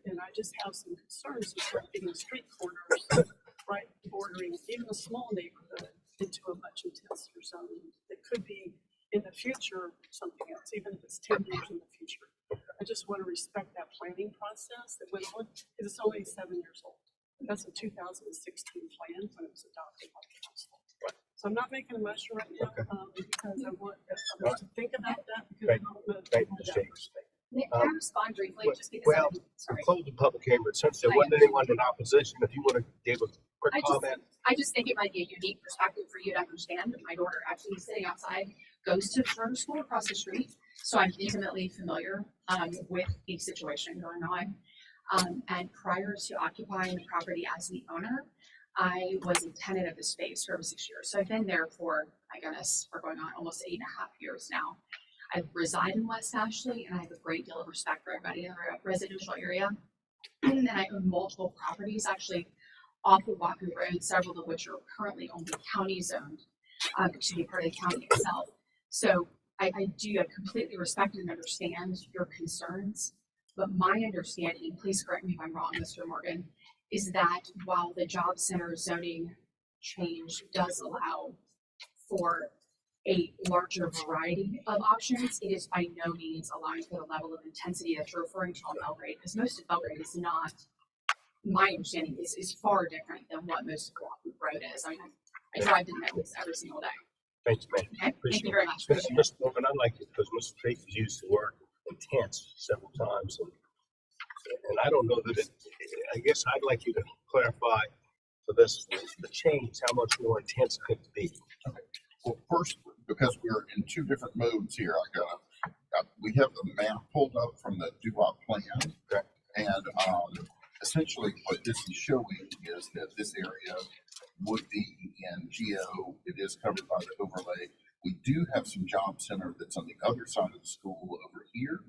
[SPEAKER 10] And I just have some concerns with getting street corners right bordering even a small neighborhood into a much intensive zone. It could be in the future something else, even if it's 10 years in the future. I just want to respect that planning process that went on, because it's only 7 years old. That's a 2016 plan when it was adopted by the council. So I'm not making a motion right now, because I want to think about that, because I don't know.
[SPEAKER 1] Thank you, Ms. James.
[SPEAKER 12] May I respond briefly, just because
[SPEAKER 1] Well,
[SPEAKER 12] I'm,
[SPEAKER 1] we
[SPEAKER 12] sorry.
[SPEAKER 1] closed the public hearing, but since there wasn't anyone in opposition, if you want to give a quick comment.
[SPEAKER 12] I just think it might be a unique perspective for you to understand. My daughter actually sitting outside goes to charter school across the street, so I'm intimately familiar with the situation going on. And prior to occupying the property as the owner, I was a tenant of the space for over 6 years. So I've been there for, my goodness, we're going on almost 8.5 years now. I reside in West Ashley, and I have a great deal of respect for everybody in the residential area. And then I own multiple properties, actually off of Wahoo Road, several of which are currently only county zoned to be part of the county itself. So I completely respect and understand your concerns, but my understanding, please correct me if I'm wrong, Mr. Morgan, is that while the job center zoning change does allow for a larger variety of options, it is by no means allowing for the level of intensity that you're referring to on Belgrade, because most of Belgrade is not, my understanding is far different than what most of Wahoo Road is. I mean, I drive to Memphis every single day.
[SPEAKER 1] Thank you, man.
[SPEAKER 12] Okay, thank you very much.
[SPEAKER 1] Mr. Morgan, I like it because Mr. Bates used the word intense several times, and I don't know that it, I guess I'd like you to clarify for this, the change, how much more intense could it be?
[SPEAKER 2] Okay. Well, first, because we're in two different modes here, we have the map pulled up from the DUOP plan.
[SPEAKER 1] Okay.
[SPEAKER 2] And essentially what this is showing is that this area would be in GO. It is covered by the overlay. We do have some job center that's on the other side of the school over here.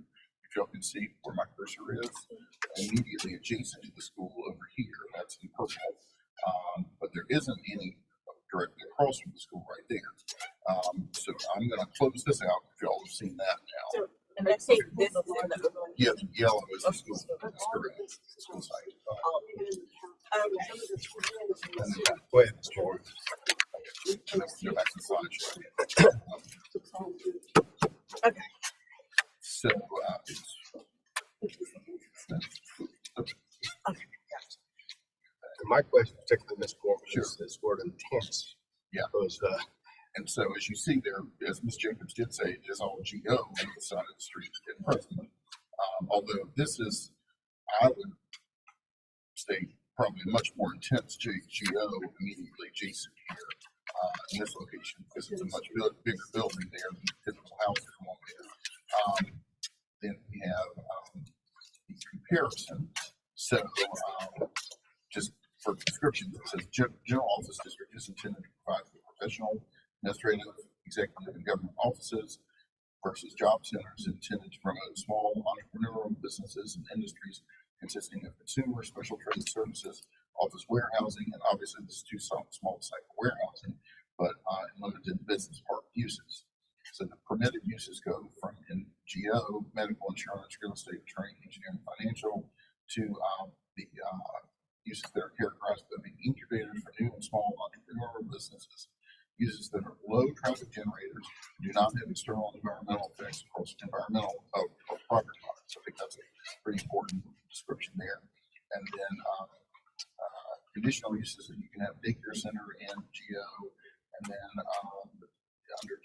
[SPEAKER 2] If y'all can see where my cursor is, immediately adjacent to the school over here. That's in purple. But there isn't any directly across from the school right there. So I'm going to close this out if y'all have seen that now.
[SPEAKER 6] So, and let's say this is in the overlay.
[SPEAKER 2] Yeah, the yellow is the school. That's correct. School site.
[SPEAKER 1] Go ahead, Mr. Morgan.
[SPEAKER 2] Let's go back to the slideshow.
[SPEAKER 6] Okay.
[SPEAKER 2] So
[SPEAKER 6] Okay, gotcha.
[SPEAKER 1] And my question, particularly Ms. Morgan,
[SPEAKER 2] Sure.
[SPEAKER 1] is this word intense.
[SPEAKER 2] Yeah.
[SPEAKER 1] Because,
[SPEAKER 2] and so as you see there, as Ms. Jacobs did say, it is all GO on the side of the street at present. Although this is, I would say, probably much more intense GO immediately adjacent here in this location, because it's a much bigger building there than typical houses along there. Then we have the comparison. So just for description, it says general office district is intended to provide for professional, administrative, executive, and government offices versus job centers intended to promote small entrepreneurial businesses and industries consisting of consumer, special trade services, office warehousing, and obviously this is too small site for warehousing, but limited business park uses. So the permitted uses go from NGO, medical insurance, real estate, training, engineering, financial, to the uses that are characterized by being incubators for new and small entrepreneurial businesses. Uses that are low traffic generators, do not have external environmental effects across environmental property lines. I think that's a pretty important description there. And then conditional uses that you can have daycare center and GO, and then under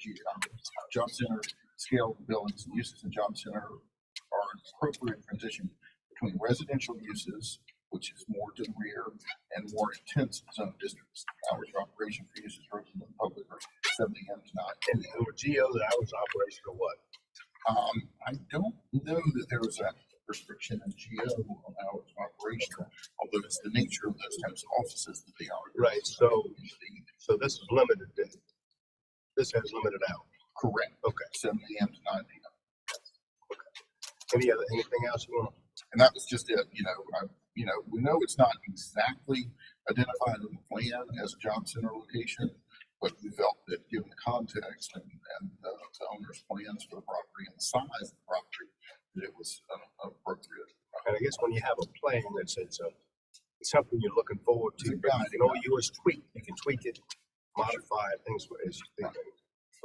[SPEAKER 2] job center, scale buildings and uses in job center are an appropriate transition between residential uses, which is more to the rear, and more intense zone districts. Hours of operation for uses open to the public are 7 a.m. to 9.
[SPEAKER 1] and with GO, the hours of operation are what?
[SPEAKER 2] I don't know that there was a restriction in GO on hours of operation, although it's the nature of those types of offices that they are.
[SPEAKER 1] Right, so this is limited, then. This has limited hours.
[SPEAKER 2] Correct.
[SPEAKER 1] Okay.
[SPEAKER 2] 7 a.m. to 9 p.m.
[SPEAKER 1] Anything else you want?
[SPEAKER 2] And that was just it. We know it's not exactly identified in the plan as a job center location, but we felt that given the context and the owner's plans for the property and the size of the property, that it was appropriate.
[SPEAKER 1] And I guess when you have a plan that's it's something you're looking forward to, but you can all use tweak. You can tweak it, modify it, things as you think.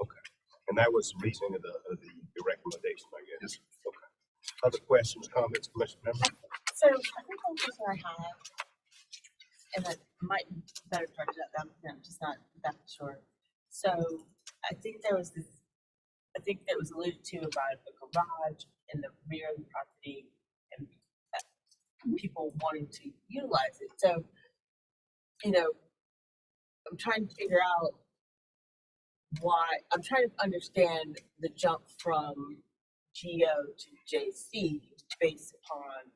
[SPEAKER 1] Okay. And that was the reasoning of the recommendation, I guess. Okay. Other questions, comments, commission members?
[SPEAKER 6] So I think one question I have, and I might better start it up, I'm just not that sure. So I think that was alluded to about a garage in the rear of the property and people wanting to utilize it. So, I'm trying to figure out I'm trying to understand the jump from GO to JC based upon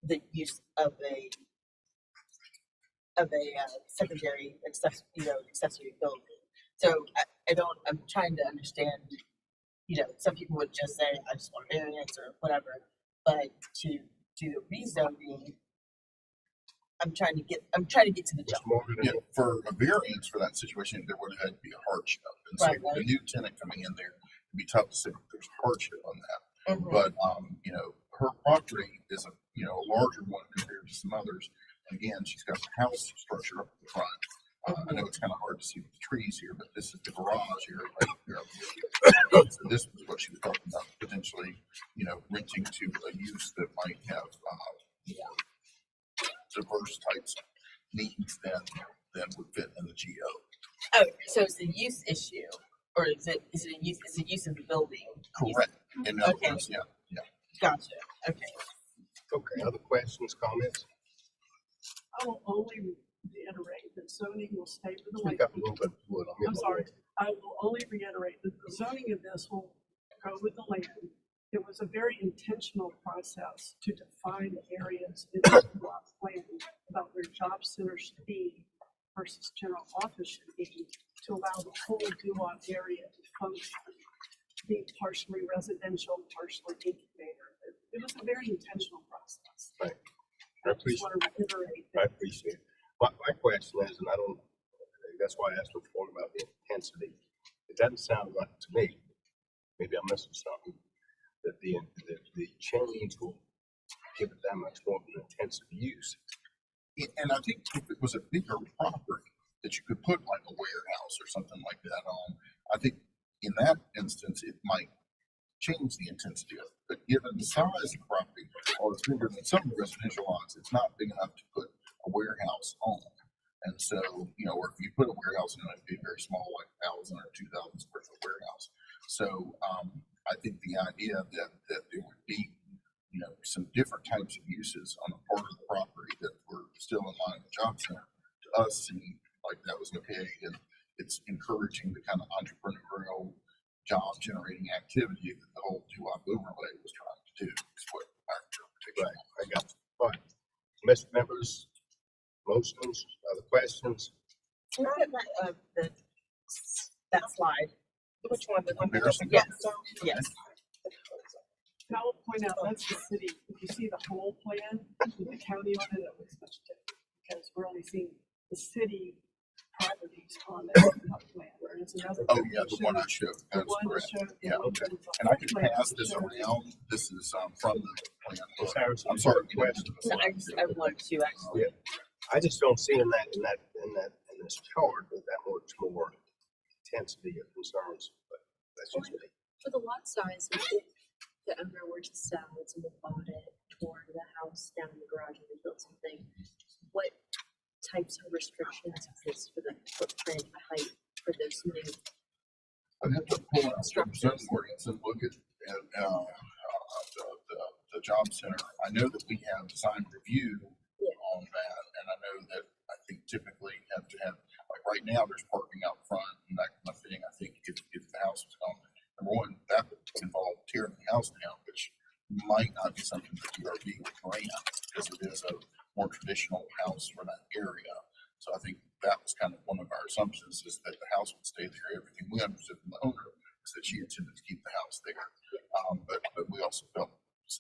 [SPEAKER 6] the use of a secondary accessory building. So I'm trying to understand, some people would just say, I just want variance or whatever, but to do the rezoning, I'm trying to get to the jump.
[SPEAKER 2] Yeah, for a variance for that situation, there would have had to be a hardship. And so
[SPEAKER 6] Right.
[SPEAKER 2] the new tenant coming in there, it'd be tough to say that there's hardship on that.
[SPEAKER 6] Mhm.
[SPEAKER 2] But, her property is a larger one compared to some others. And again, she's got the house structure up at the front. I know it's kind of hard to see with the trees here, but this is the garage here, right here. So this was what she was talking about, potentially, renting to a use that might have, more diverse types of needs than would fit in the GO.
[SPEAKER 6] Oh, so it's a use issue, or is it a use of the building?
[SPEAKER 2] Correct. In other
[SPEAKER 6] Okay.
[SPEAKER 2] words, yeah.
[SPEAKER 6] Gotcha. Okay.
[SPEAKER 1] Okay. Other questions, comments?
[SPEAKER 10] I will only reiterate that zoning will stay for the
[SPEAKER 1] Speak
[SPEAKER 10] land.
[SPEAKER 1] up a little bit. Wood.
[SPEAKER 10] I'm sorry. I will only reiterate that the zoning of this will go with the land. It was a very intentional process to define areas in the block plan about where job centers should be versus general office should be, to allow the whole Duwop area to function, being partially residential, partially incubator. It was a very intentional process.
[SPEAKER 1] Right.
[SPEAKER 10] I just want to reiterate
[SPEAKER 1] I
[SPEAKER 10] that.
[SPEAKER 1] appreciate it. My question is, and that's why I asked before about the intensity. It doesn't sound like to me, maybe I'm missing something, that the change will give it that much more of an intensive use.
[SPEAKER 2] And I think if it was a bigger property that you could put like a warehouse or something like that on, I think in that instance, it might change the intensity of it. But given the size of the property, or it's bigger than some residential lots, it's not big enough to put a warehouse on. And so, or if you put a warehouse in, it'd be very small, like 1,000 or 2,000 square foot warehouse. So I think the idea that there would be, some different types of uses on a part of the property that were still in line with job center, to us seemed like that was okay. And it's encouraging the kind of entrepreneurial job generating activity that the whole Duwop overlay was trying to do. Is what our interpretation.
[SPEAKER 1] Right. I got you. Fine. Commission members, motions, other questions?
[SPEAKER 6] Can I have that slide? Which one? The one?
[SPEAKER 2] Comparison?
[SPEAKER 6] Yes. Yes.
[SPEAKER 10] And I will point out, that's the city. If you see the whole plan with the county on it, it looks much different because we're only seeing the city properties on that plan, whereas another.
[SPEAKER 2] Oh, yeah, the one I showed.
[SPEAKER 10] The
[SPEAKER 2] That's
[SPEAKER 10] one that
[SPEAKER 2] correct.
[SPEAKER 10] showed.
[SPEAKER 2] Yeah, okay. And I can pass this around. This is from the plan.
[SPEAKER 1] Ms. Harrison,
[SPEAKER 2] I'm sorry.
[SPEAKER 1] question.
[SPEAKER 6] No, I wanted to actually.
[SPEAKER 1] I just don't see in this chart that much more intensity of concerns, but that's just me.
[SPEAKER 13] For the lot size, if the owner were to sell, someone bought it, tore the house down in the garage and rebuilt something, what types of restrictions exist for the footprint, the height for those new?
[SPEAKER 2] I'd have to pull out some zoning ordinance and look at the job center. I know that we have design review on that, and I know that I think typically you have to have, like right now, there's parking out front and that kind of thing. I think if the house was gone, number one, that would involve tearing the house down, which might not be something that DRB would grant because it is a more traditional house for that area. So I think that was kind of one of our assumptions, is that the house would stay there. Everything we understood from the owner is that she intended to keep the house there. But we also felt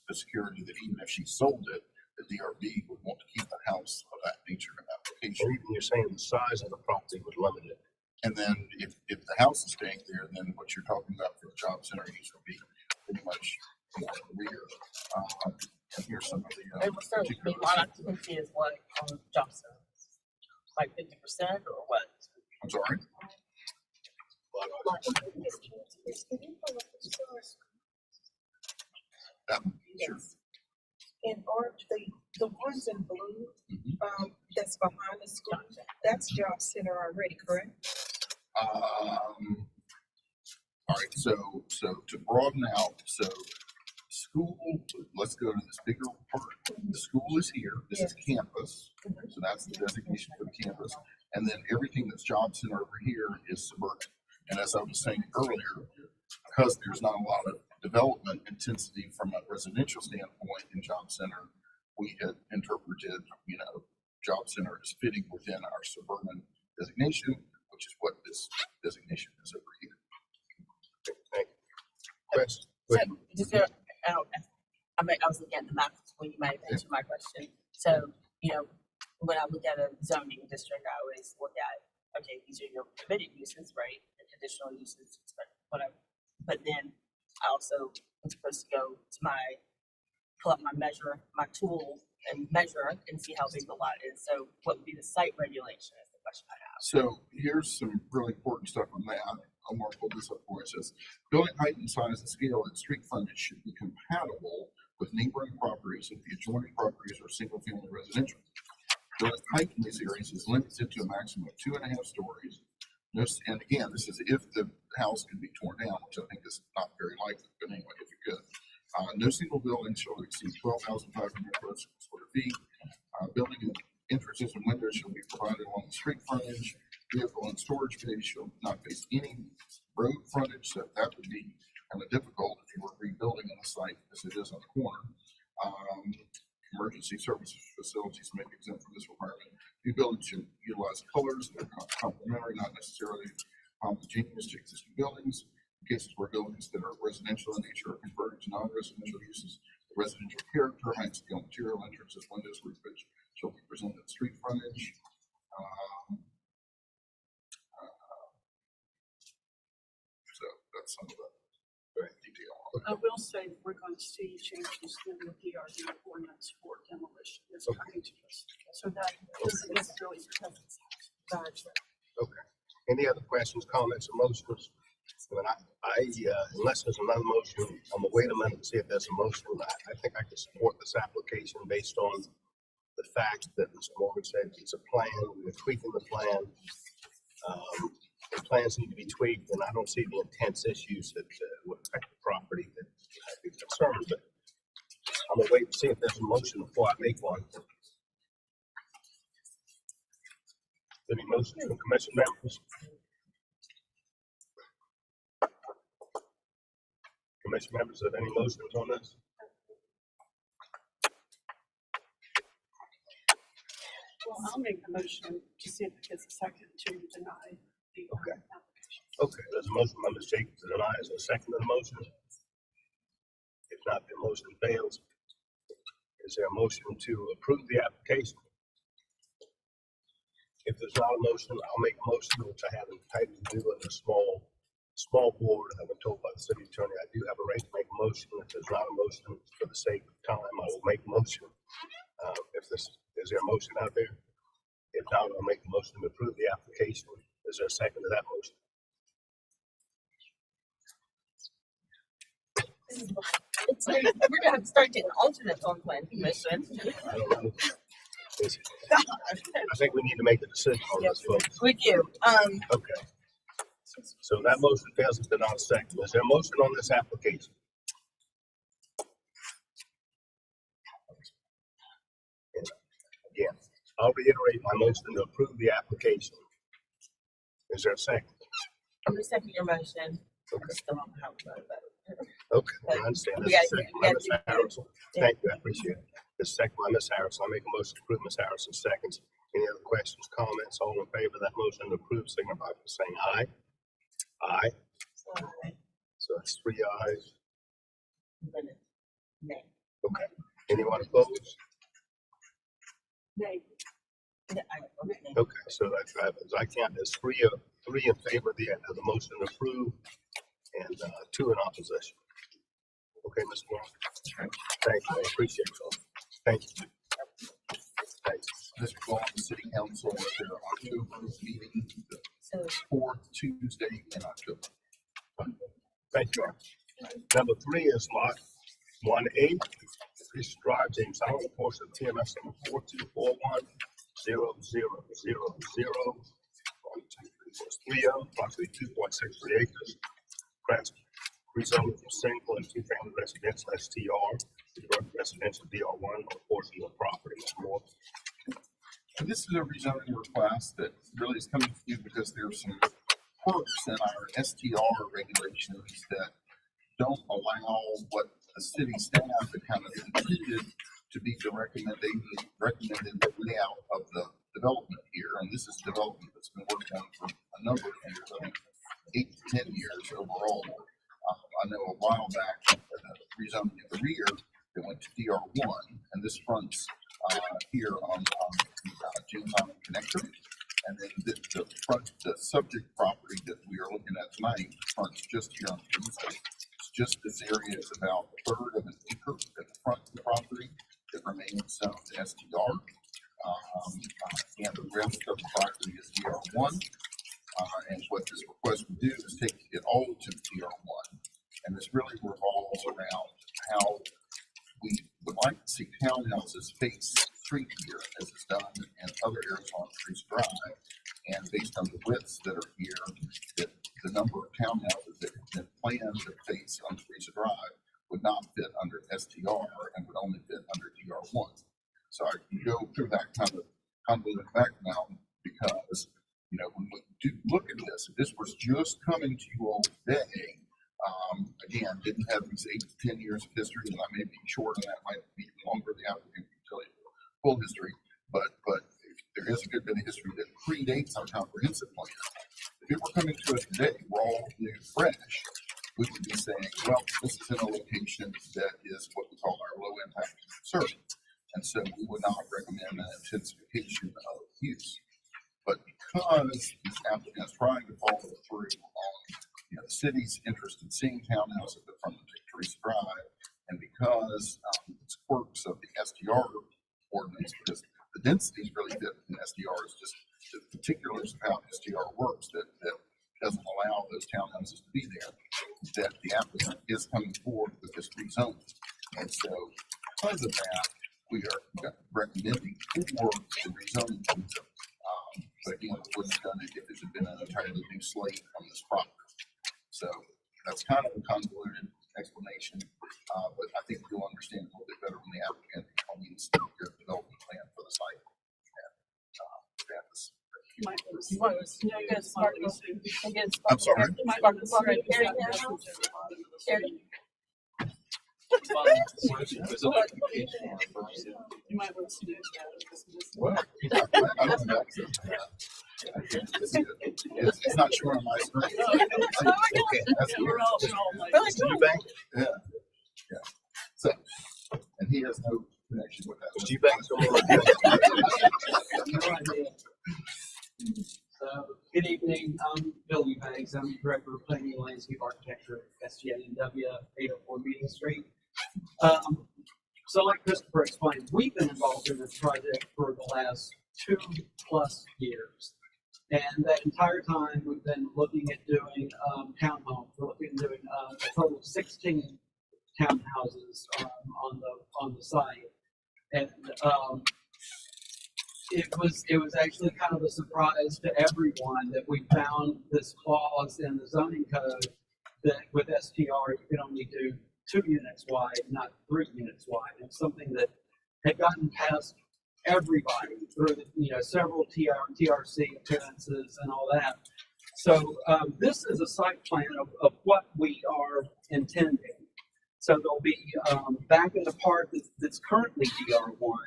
[SPEAKER 2] the security that even if she sold it, the DRB would want to keep the house of that nature in that
[SPEAKER 1] And
[SPEAKER 2] location.
[SPEAKER 1] even you're saying the size of the property was limited.
[SPEAKER 2] And then if the house is staying there, then what you're talking about for the job center use will be pretty much more rear. And here's some of the.
[SPEAKER 6] And so, I mean, lot occupancy is what on job centers? Like 50% or what?
[SPEAKER 2] I'm sorry. Sure.
[SPEAKER 9] And aren't the ones in blue, that's behind the school, that's job center already, correct?
[SPEAKER 2] All right, so to broaden out, so school, let's go to this bigger part. The school is here, this is campus, so that's the designation for the campus. And then everything that's job center over here is suburban. And as I was saying earlier, because there's not a lot of development intensity from a residential standpoint in job center, we had interpreted, job center as fitting within our suburban designation, which is what this designation is over here.
[SPEAKER 1] Thank you. Chris?
[SPEAKER 6] So, just, I was looking at the map when you might have answered my question. So, when I look at a zoning district, I always look at, okay, these are your permitted uses, right? The conditional uses, whatever. But then I also am supposed to go to pull up my tool and measure and see how big the lot is. So what would be the site regulation is the question I have.
[SPEAKER 2] So here's some really important stuff on that. I'm going to pull this up for us. It says, building height and size and scale and street frontage should be compatible with neighboring properties if the adjoining properties are single-family residential. Building height in these areas is limited to a maximum of 2.5 stories. And again, this is if the house can be torn down, which I think is not very likely, but anyway, if it could. No single building shall exceed 12,500 square feet. Building entrances and windows shall be provided along the street frontage. Vehicle and storage bays shall not face any road frontage, so that would be kind of difficult if you were rebuilding on the site as it is on the corner. Emergency services facilities may be exempt from this requirement. New buildings should utilize colors that are complementary, not necessarily homogeneous to existing buildings. In cases where buildings that are residential in nature are converted to non-residential uses, the residential character, height, scale, material, entrances, windows, roof pitch shall be presented at street frontage. So that's some of the very detail.
[SPEAKER 10] I will say we're going to see changes in the DRD ordinance for demolition that's coming to us. So that doesn't necessarily protect us.
[SPEAKER 1] Okay. Any other questions, comments, or motions? Unless there's another motion, I'm gonna wait a minute and see if there's a motion. I think I can support this application based on the fact that Mr. Morgan said it's a plan, we're tweaking the plan. The plans need to be tweaked, and I don't see the intense issues that would affect the property that I'd be concerned, but I'm gonna wait and see if there's a motion before I make one. Any motion from commission members? Commission members, have any motions on this?
[SPEAKER 10] Well, I'll make the motion to see if it gets a second to deny the application.
[SPEAKER 1] Okay, there's a motion by Ms. Jacobs to deny. Is there a second to the motion? If not, the motion fails. Is there a motion to approve the application? If there's not a motion, I'll make a motion, which I have entitled to do in a small board. I've been told by the city attorney I do have a right to make a motion. If there's not a motion, for the sake of time, I will make a motion. Is there a motion out there? If not, I'll make a motion to approve the application. Is there a second to that motion?
[SPEAKER 6] We're gonna have to start getting alternates on plan commission.
[SPEAKER 1] I don't know. I think we need to make a decision on this, folks.
[SPEAKER 6] We do.
[SPEAKER 1] Okay. So that motion fails if there's not a second. Is there a motion on this application? Again, I'll reiterate my motion to approve the application. Is there a second?
[SPEAKER 6] I'm gonna second your motion.
[SPEAKER 1] Okay.
[SPEAKER 6] I still don't know how to vote, but.
[SPEAKER 1] Okay, I understand.
[SPEAKER 6] We
[SPEAKER 1] This is
[SPEAKER 6] gotta-
[SPEAKER 1] second
[SPEAKER 6] we
[SPEAKER 1] by
[SPEAKER 6] gotta
[SPEAKER 1] Ms.
[SPEAKER 6] do-
[SPEAKER 1] Harrison. Thank you, I appreciate it. This is second by Ms. Harrison. I'll make a motion to approve Ms. Harrison seconds. Any other questions, comments? All in favor of that motion to approve, signify by saying aye. Aye. So that's 3 ayes.
[SPEAKER 6] Nay.
[SPEAKER 1] Okay. Anyone opposed?
[SPEAKER 10] Nay.
[SPEAKER 1] Okay, so that's right. As I count, there's three in favor of the motion approved and 2 in opposition. Okay, Mr. Wong. Thank you. I appreciate it. Thank you. Thanks.
[SPEAKER 2] Mr. Vaughn, the city council, at their October meeting, the fourth Tuesday in October.
[SPEAKER 1] Thank you. Number 3 is lot 1A, East Drive, James Island, portion of TMS number 4241-000-123-30, approximately 2.63 acres. Grants rezoning from single and two-family residential STR to residential DR1 on a portion of the property. More.
[SPEAKER 2] And this is a rezoning request that really is coming to you because there's some quirks in our STR regulations that don't allow what the city staff had kind of intended to be the recommended layout of the development here. And this is development that's been worked on for a number of years, I think 8 to 10 years overall. I know a while back, rezoning at the rear that went to DR1, and this fronts here on James Island Connector. And then the subject property that we are looking at tonight fronts just here on Tuesday. It's just this area is about a third of an acre at the front of the property that remains to STR. And the rest of the property is DR1. And what this request would do is take it all to DR1. And this really revolves around how we would like to see townhouses face street here, as it's done in other areas on Trees Drive. And based on the widths that are here, that the number of townhouses that have been planned to face on Trees Drive would not fit under STR and would only fit under DR1. So I can go through that kind of convoluted background because, you know, when we do look at this, if this was just coming to you all today, again, didn't have these 8 to 10 years of history, and I may be short on that, might be longer. The applicant can tell you full history, but there is a good bit of history that predates our comprehensive plan. If it were coming to us today, raw, new, fresh, we would be saying, well, this is in a location that is what we call our low impact service, and so we would not recommend an intensification of use. But because these applicants trying to follow through on the city's interest in seeing townhouses at the front of Teresa Drive, and because it's quirks of the SDR ordinance, because the densities really fit in SDR, is just the particulars of how SDR works that doesn't allow those townhouses to be there, that the applicant is coming forward with this rezoning. And so because of that, we are recommending for the rezoning. But again, we wouldn't have done it if it had been an entirely new slate on this property. So that's kind of a convoluted explanation, but I think you'll understand a little bit better when the applicant explains their development plan for the site. I'm sorry. Well, I don't know. It's not showing on my screen. Okay, that's good. Bank? Yeah. Yeah. So, and he has no connection with that. G-Bank.
[SPEAKER 14] Good evening. I'm Bill Eubanks. I'm Director of Planning and Landscape Architecture at SGA&W, 804 Meeting Street. So like Christopher explained, we've been involved in this project for the last 2+ years. And that entire time, we've been looking at doing townhomes. We're looking at doing a total of 16 townhouses on the site. And it was actually kind of a surprise to everyone that we found this clause in the zoning code that with STR you can only do 2 units wide, not 3 units wide. It's something that had gotten past everybody through several TRC clearances and all that. So this is a site plan of what we are intending. So there'll be back in the part that's currently DR1,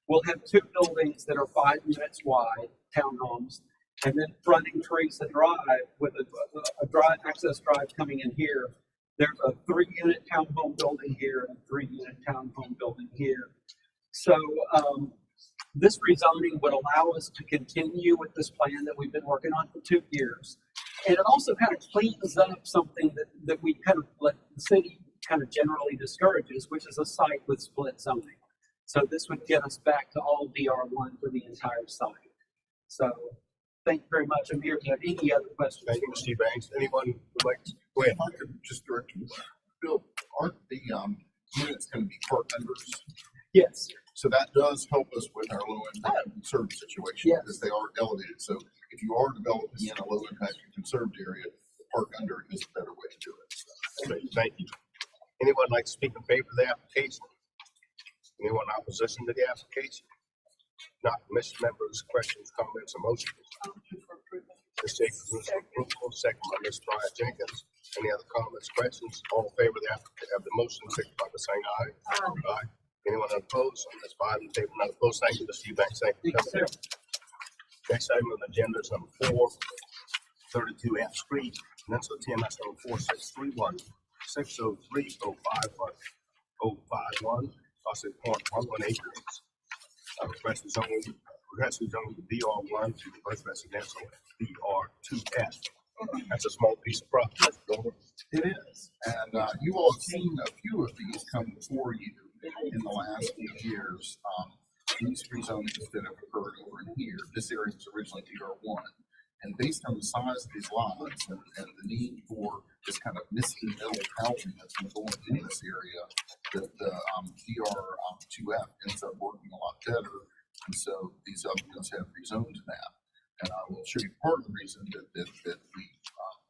[SPEAKER 14] we'll have 2 buildings that are 5 units wide, townhomes, and then fronting Teresa Drive with a drive access drive coming in here. There's a 3-unit townhome building here and a 3-unit townhome building here. So this rezoning would allow us to continue with this plan that we've been working on for 2 years. And it also kind of cleans up something that we kind of let the city kind of generally discourages, which is a site with split zoning. So this would get us back to all DR1 for the entire site. So thank you very much. I'm here if you have any other questions.
[SPEAKER 1] Thank you, Mr. Banks. Anyone would like to go ahead?
[SPEAKER 2] If I could just direct you, Bill, aren't the units going to be part numbers?
[SPEAKER 14] Yes.
[SPEAKER 2] So that does help us with our low impact conserved situation
[SPEAKER 14] Yes.
[SPEAKER 2] because they are elevated. So if you are developing in a low impact and conserved area, the park under is a better way to do it. So,
[SPEAKER 1] Great, thank you. Anyone like to speak in favor of the application? Anyone in opposition to the application? Not, commission members, questions, comments, or motions? Ms. Jacobs moves for approval, second by Ms. Bryant Jenkins. Any other comments, questions? All in favor of the motion, signify by saying aye. Aye. Anyone opposed? That's five in favor, none opposed. Thank you, Mr. Eubanks. Thank you. Next item on the agenda is number 4, 32 F Street, Peninsula TMS number 4631, 603-051, 051, also 0.11 acres. Requested zoning to DR1 to reverse residential DR2F. That's a small piece of property.
[SPEAKER 2] it is. And you all have seen a few of these come before you in the last few years. These rezonings that have occurred over in here, this area was originally DR1. And based on the size of these lots and the need for this kind of misty middle housing that's been going in this area, the DR2F ends up working a lot better. And so these other ones have rezoned to that. And I will show you part of the reason that we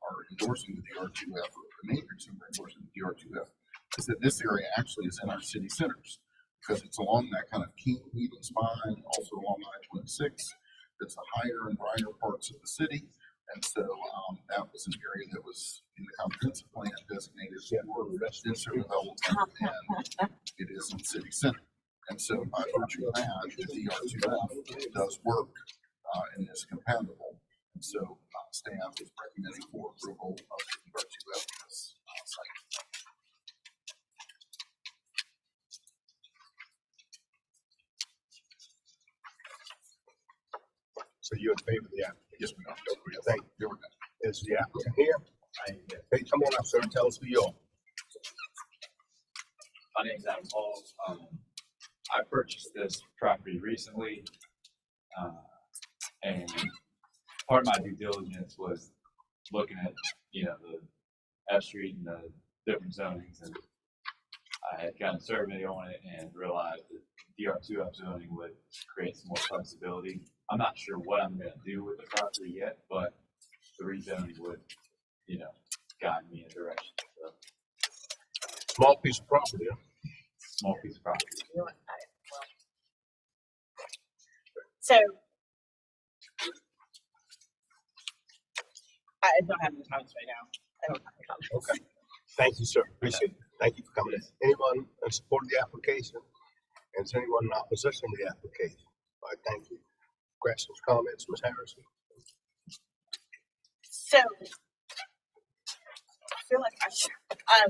[SPEAKER 2] are endorsing the DR2F, or the main reason we're endorsing the DR2F, is that this area actually is in our city centers because it's along that kind of keen even spine, also along I-26. It's the higher and brighter parts of the city. And so that was an area that was in the comprehensive plan designated for residential development, and it is in city center. And so by virtue of that, the DR2F does work and is compatible. And so staff is recommending for approval of the DR2F in this site.
[SPEAKER 1] So you're in favor of the application?
[SPEAKER 2] Yes, we are.
[SPEAKER 1] Thank you. Is the applicant here? Hey, come on up, sir, and tell us who you are.
[SPEAKER 15] My name's Adam Hall. I purchased this property recently, and part of my due diligence was looking at, the F Street and the different zonings, and I had kind of surveyed on it and realized that DR2F zoning would create some more flexibility. I'm not sure what I'm going to do with the property yet, but the rezoning would, guide me in a direction. So,
[SPEAKER 1] Small piece of property, huh?
[SPEAKER 15] Small piece of property.
[SPEAKER 6] So I don't have any comments right now. I don't have any comments.
[SPEAKER 1] Okay. Thank you, sir. Appreciate it. Thank you for coming in. Anyone in support of the application? And is anyone in opposition to the application? All right, thank you. Questions, comments, Ms. Harrison?
[SPEAKER 6] So I feel like I should, I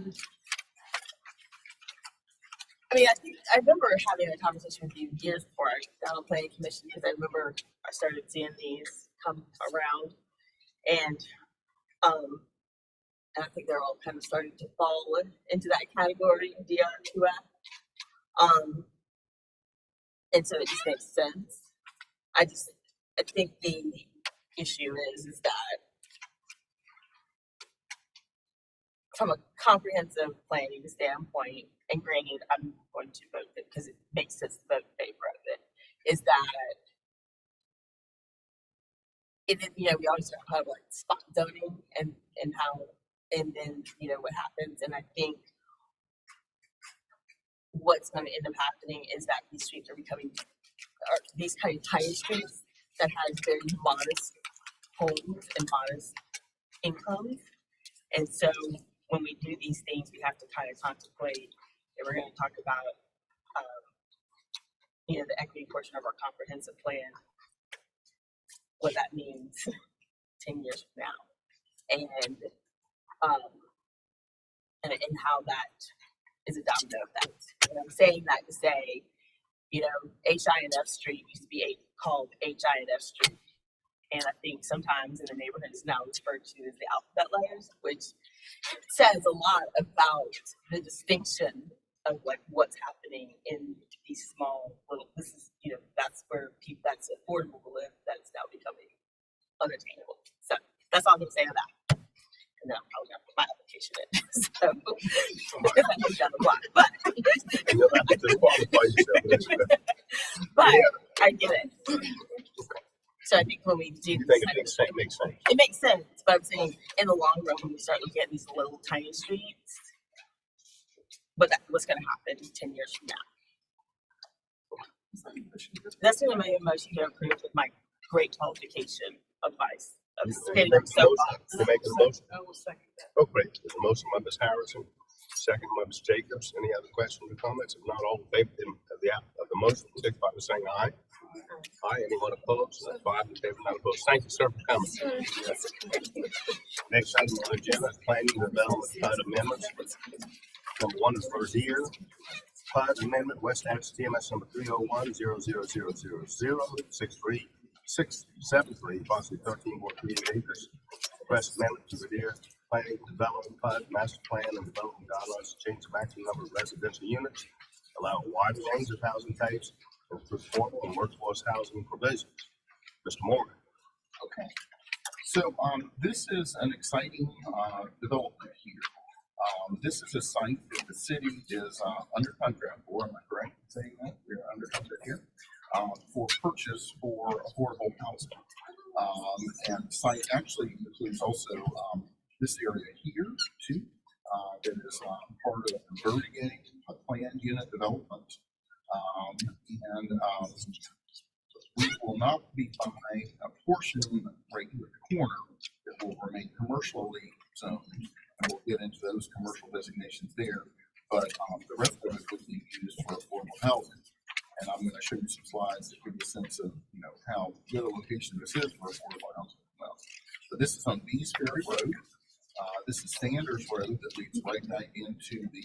[SPEAKER 6] remember having a conversation with you years before I got on planning commission, because I remember I started seeing these come around, and I think they're all kind of starting to fall into that category, DR2F. And so it just makes sense. I think the issue is that from a comprehensive planning standpoint, and granted, I'm going to vote it because it makes sense to vote in favor of it, is that we always talk about like spot zoning and how, and then, what happens. And I think what's going to end up happening is that these streets are becoming, or these kind of tiny streets that has very modest homes and modest incomes. And so when we do these things, we have to kind of contemplate, and we're going to talk about, the equity portion of our comprehensive plan, what that means 10 years from now, and how that is a domino effect. And I'm saying that to say you know, HINF Street used to be called HINF Street. And I think sometimes in the neighborhood it's now referred to as the alphabet letters, which says a lot about the distinction of like what's happening in these small little, this is, you know, that's where people, that's affordable to live, that's now becoming unattainable. So that's all I'm gonna say to that. And then I'll put my application in. So, because I moved down the block, but,
[SPEAKER 1] And you'll have to disqualify yourself.
[SPEAKER 6] but I get it. So I think when we do,
[SPEAKER 1] You think it makes sense?
[SPEAKER 6] it makes sense, but I'm saying in the long run, when we start looking at these little tiny streets, what's going to happen 10 years from now? That's going to make a motion to approve with my great qualification advice of getting them so
[SPEAKER 1] You make a motion?
[SPEAKER 10] I will second that.
[SPEAKER 1] Oh, great. There's a motion by Ms. Harrison, second by Ms. Jacobs. Any other questions or comments? If not, all in favor of the motion, signify by saying aye. Aye. Anyone opposed? That's 5 in favor, none opposed. Thank you, sir, for coming. Next item on the agenda is planning and development PUD amendments. Number 1 is for year. PUD amendment, West Hampton TMS number 301-00000-63673, approximately 13.38 acres. Request amendment to Revere Planning and Development PUD Master Plan and Development Guidelines to change the maximum number of residential units, allow a wide range of housing types, and improve affordable and workforce housing provisions. Mr. Morgan.
[SPEAKER 2] Okay. So this is an exciting development here. This is a site that the city is under contract for. Am I correct in saying that? We're under contract here for purchase for affordable housing. And the site actually includes also this area here too. That is part of the Vertigan planned unit development. We will not be buying a portion right here at the corner that will remain commercially zoned, and we'll get into those commercial designations there. But the rest of it would be used for affordable housing. And I'm going to show you some slides that give you a sense of, you know, how good a location this is for affordable housing as well. So this is on Bees Ferry Road. This is Sanders Road that leads right back into the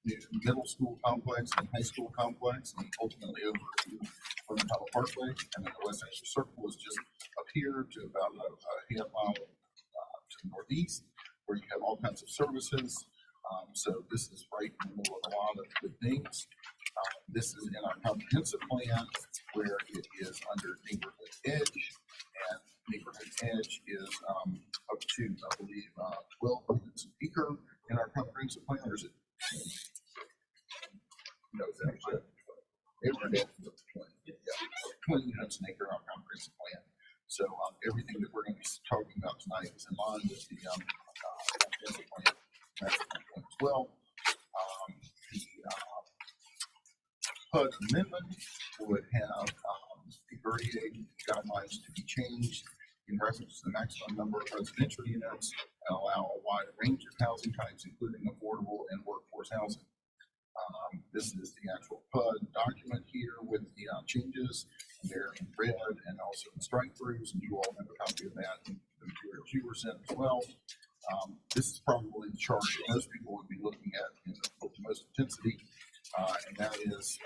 [SPEAKER 2] new middle school complex and high school complex, and ultimately over to Fernando Parkway. And then the West Hampton Circle is just up here to about a half mile to the northeast, where you have all kinds of services. So this is right in the middle of a lot of good things. This is in our comprehensive plan where it is under neighborhood edge, and neighborhood edge is up to, I believe, 12 units an acre in our comprehensive plan, or is it? No, it's actually neighborhood edge is 20 units an acre in our comprehensive plan. So everything that we're going to be talking about tonight is in line with the comprehensive plan. That's point 12. The PUD amendment would have the Vertier guidelines to be changed in reference to the maximum number of residential units and allow a wide range of housing types, including affordable and workforce housing. This is the actual PUD document here with the changes. They're in red and also in strike throughs, and you all have a copy of that in the materials you were sent as well. This is probably the chart that most people would be looking at in the most intensity, and that is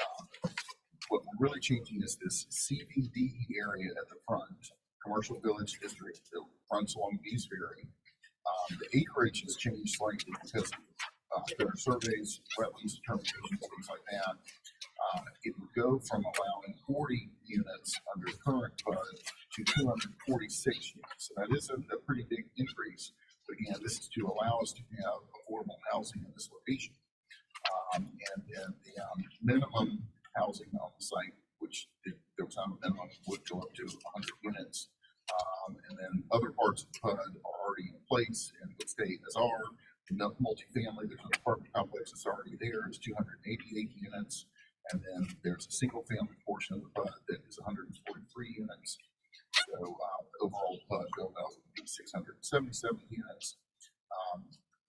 [SPEAKER 2] what we're really changing is this CBD area at the front, Commercial Village District, that runs along Bees Ferry. The acreage has changed slightly because there are surveys, wetlands determinations, things like that. It would go from allowing 40 units under current PUD to 246 units. So that is a pretty big increase. But again, this is to allow us to have affordable housing in this location. And then the minimum housing on the site, which there was not a minimum, would go up to 100 units. And then other parts of the PUD are already in place and would stay as are. The multifamily, there's an apartment complex that's already there, is 288 units. And then there's a single family portion of the PUD that is 143 units. So overall PUD build out would be 677 units.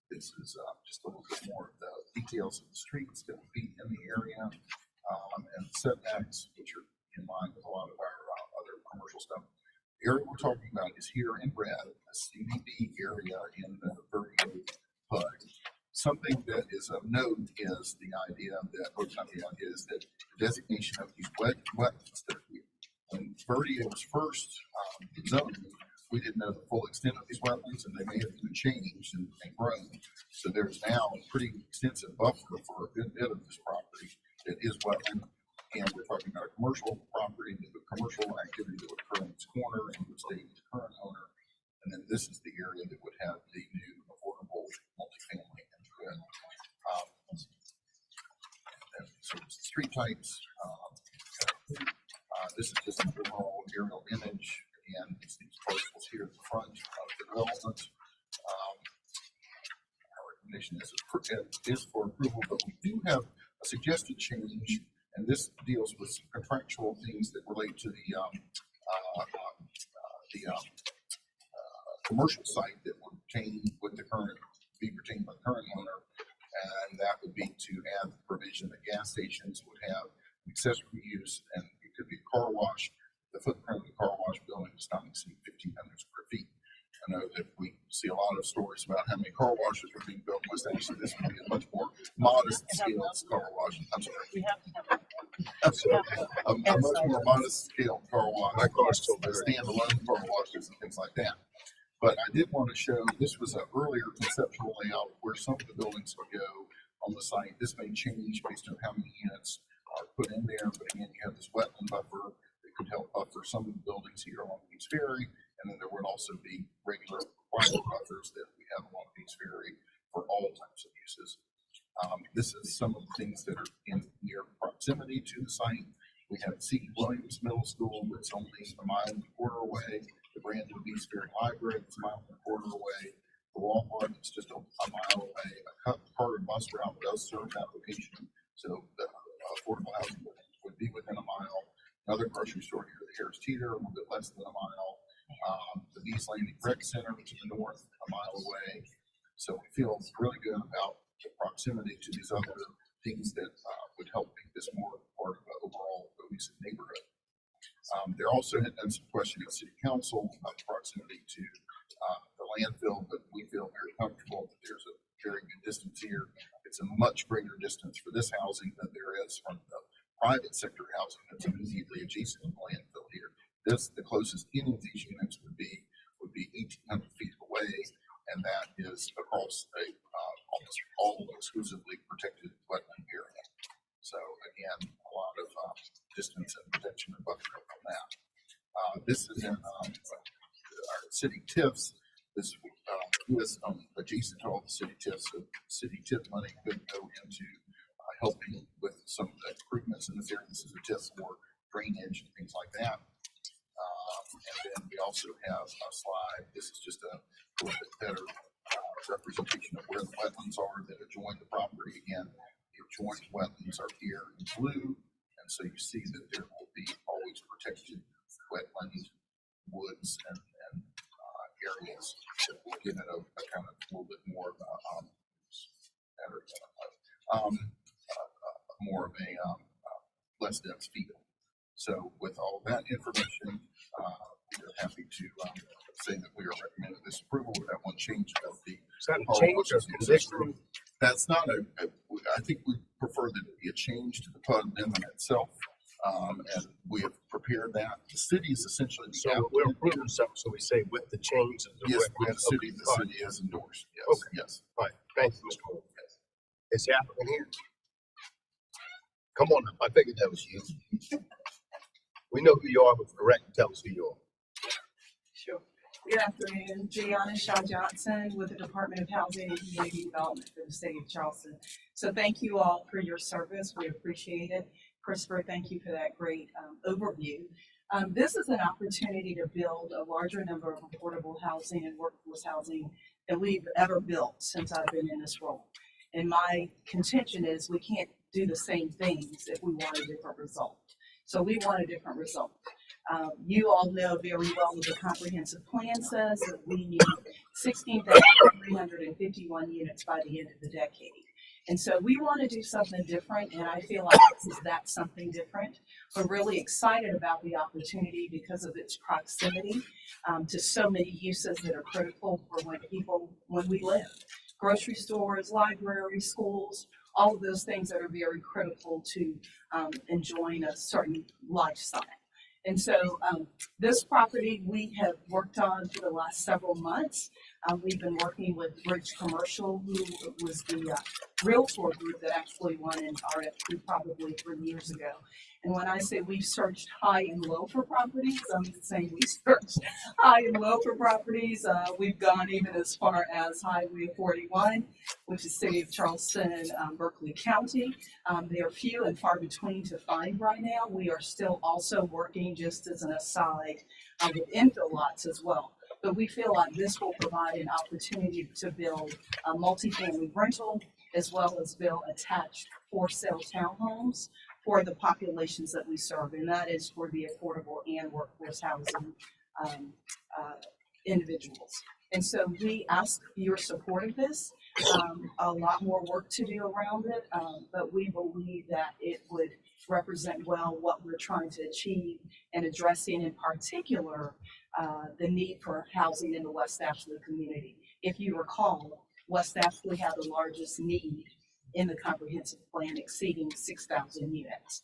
[SPEAKER 2] This is just a little bit more of the details of the streets that would be in the area, and setbacks, which are in line with a lot of our other commercial stuff. The area we're talking about is here in red, a CBD area in the Vertigo PUD. Something that is of note is the idea that, or not the idea, is that the designation of these wetlands that are here. When Verde was first zoned, we didn't know the full extent of these wetlands, and they may have even changed and grown. So there's now a pretty extensive buffer for a good bit of this property that is wetland. And we're talking about a commercial property, the commercial activity that would occur in its corner and would stay with the current owner. And then this is the area that would have the new affordable multifamily into it. So it's the street types. This is just an overall aerial image. Again, it's these parcels here at the front of the development. Our recommendation is for approval, but we do have a suggested change, and this deals with some contractual things that relate to the commercial site that would be retained by the current owner, and that would be to add the provision that gas stations would have accessory use, and it could be a car wash. The footprint of the car wash building does not exceed 1,500 square feet. I know that we see a lot of stories about how many car washes are being built in West Texas. This would be a much more modest scale car wash. I'm sorry. A much more modest scale car wash. My car's still standalone car washes and things like that. But I did want to show, this was an earlier conceptual layout where some of the buildings would go on the site. This may change based on how many units are put in there, but again, you have this wetland buffer that could help buffer some of the buildings here along Peace Ferry, and then there would also be regular required buffers that we have along Peace Ferry for all types of uses. This is some of the things that are in near proximity to the site. We have C. Williams Middle School that's only a mile and a quarter away. The brand new Peace Ferry Library that's a mile and a quarter away. The Walmart is just a mile away. A Carter bus route does serve that location, so the affordable housing would be within a mile. Another grocery store here, the Harris Teeter, a little bit less than a mile. The Bees Landing Rec Center to the north, a mile away. So we feel really good about the proximity to these other things that would help make this more part of an overall cohesive neighborhood. There also had been some question at City Council about the proximity to the landfill, but we feel very comfortable that there's a very good distance here. It's a much greater distance for this housing than there is from the private sector housing that's immediately adjacent to the landfill here. The closest any of these units would be 1,800 feet away, and that is across a almost all exclusively protected wetland area. So again, a lot of distance and protection and buffer from that. This is in our city TIFs. This is adjacent to all the city TIFs. So city TIF money could go into helping with some of the improvements in this area. This is a TIF for drainage and things like that. And then we also have a slide. This is just a little bit better representation of where the wetlands are that adjoin the property. Again, the adjoined wetlands are here in blue, and so you see that there will be always protected wetland woods and areas that will give it a kind of a little bit more of a more of a less dense feel. So with all that information, we are happy to say that we are recommending this approval with that one change of the.
[SPEAKER 1] Is that a change of condition?
[SPEAKER 2] That's not I think we prefer that it be a change to the PUD amendment itself. And we have prepared that. The city is essentially.
[SPEAKER 1] So we're approving something, so we say with the change of the.
[SPEAKER 2] Yes, with the city has endorsed. Yes.
[SPEAKER 1] Okay.
[SPEAKER 2] Yes.
[SPEAKER 1] Right. Thank you, Mr. Moore. Is the applicant here? Come on up. I figured that was you. We know who you are, but correct, tell us who you are.
[SPEAKER 16] Sure. Good afternoon, Gianna Shaw Johnson with the Department of Housing and Community Development for the City of Charleston. So thank you all for your service. We appreciate it. Christopher, thank you for that great overview. This is an opportunity to build a larger number of affordable housing and workforce housing than we've ever built since I've been in this role. And my contention is we can't do the same things if we want a different result. So we want a different result. You all know very well what the comprehensive plan says that we need 16,351 units by the end of the decade. And so we want to do something different, and I feel like this is that something different. We're really excited about the opportunity because of its proximity to so many uses that are critical for when we live. grocery stores, libraries, schools, all of those things that are very critical to enjoying a certain lifestyle. And so this property we have worked on for the last several months. We've been working with Bridge Commercial, who was the realtor group that actually won an RFP probably 3 years ago. And when I say we've searched high and low for properties, I'm saying we searched high and low for properties. We've gone even as far as Highway 41, which is city of Charleston, Berkeley County. They are few and far between to find right now. We are still also working, just as an aside, with infill lots as well. But we feel like this will provide an opportunity to build a multifamily rental as well as build attached for sale townhomes for the populations that we serve, and that is for the affordable and workforce housing individuals. And so we ask your support of this. A lot more work to do around it, but we believe that it would represent well what we're trying to achieve and addressing in particular the need for housing in the West Ashley community. If you recall, West Ashley had the largest need in the comprehensive plan, exceeding 6,000 units.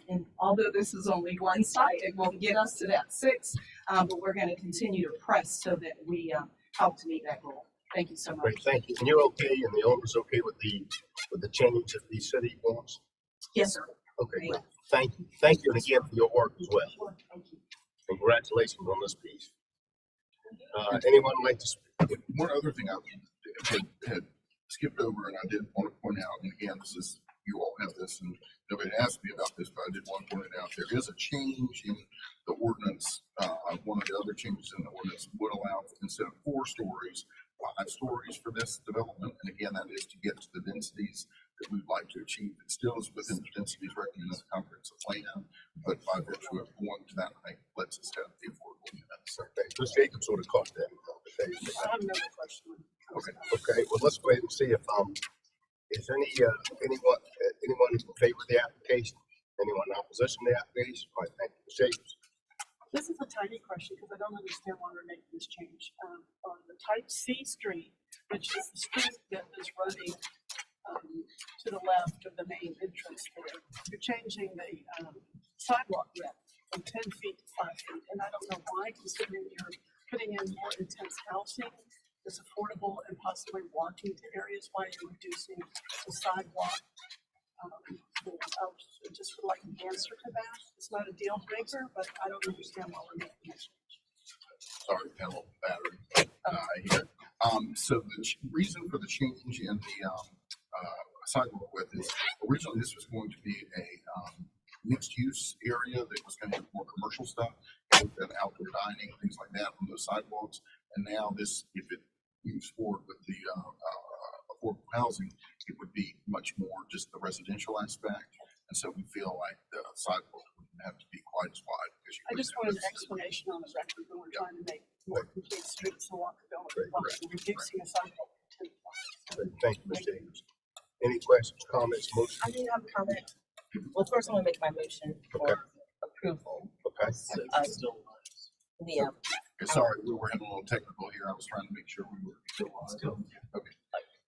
[SPEAKER 16] And although this is only one site, it won't get us to that 6, but we're going to continue to press so that we help to meet that goal. Thank you so much.
[SPEAKER 1] Great, thank you. And you're okay, and the owner's okay with the change that the city wants?
[SPEAKER 16] Yes, sir.
[SPEAKER 1] Okay, great. Thank you. Thank you, and again for your work as well.
[SPEAKER 16] Thank you.
[SPEAKER 1] Congratulations on this piece. Anyone like to speak?
[SPEAKER 2] One other thing I had skipped over, and I did want to point out, and again, this is, you all have this, and nobody asked me about this, but I did want to point it out. There is a change in the ordinance. One of the other changes in the ordinance would allow, instead of 4 stories, 5 stories for this development. And again, that is to get to the densities that we'd like to achieve. It still is within the densities recommended in the comprehensive plan, but by virtue of going to that, I think lets us have the affordable units.
[SPEAKER 1] Okay, Ms. Jacobs sort of caught that.
[SPEAKER 10] I have another question.
[SPEAKER 1] Okay, well, let's go ahead and see if is anyone in favor of the application? Anyone in opposition to the application? All right, thank you. Ms. Jacobs.
[SPEAKER 10] This is a tiny question because I don't understand why we're making this change. On the type C street, which is the street that is running to the left of the main entrance there, you're changing the sidewalk width from 10 feet to 5 feet. And I don't know why, considering you're putting in more intense housing that's affordable and possibly walking to areas, why you're reducing the sidewalk. I just would like an answer to that. It's not a deal breaker, but I don't understand why we're making that change.
[SPEAKER 2] Sorry, panel battery here. So the reason for the change in the sidewalk width is originally this was going to be a mixed use area that was going to have more commercial stuff and outdoor dining, things like that on those sidewalks. And now this, if it moves forward with the affordable housing, it would be much more just the residential aspect. And so we feel like the sidewalk wouldn't have to be quite as wide. Because
[SPEAKER 10] I just wanted an explanation on the record when we're trying to make more complete streets and walkability while reducing the sidewalk to 10 feet.
[SPEAKER 1] Thank you, Ms. Jacobs. Any questions, comments, motions?
[SPEAKER 6] I do have a comment. Well, first I'm gonna make my motion for approval.
[SPEAKER 1] Okay.
[SPEAKER 2] Sorry, we were having a little technical here. I was trying to make sure we were still on. Okay.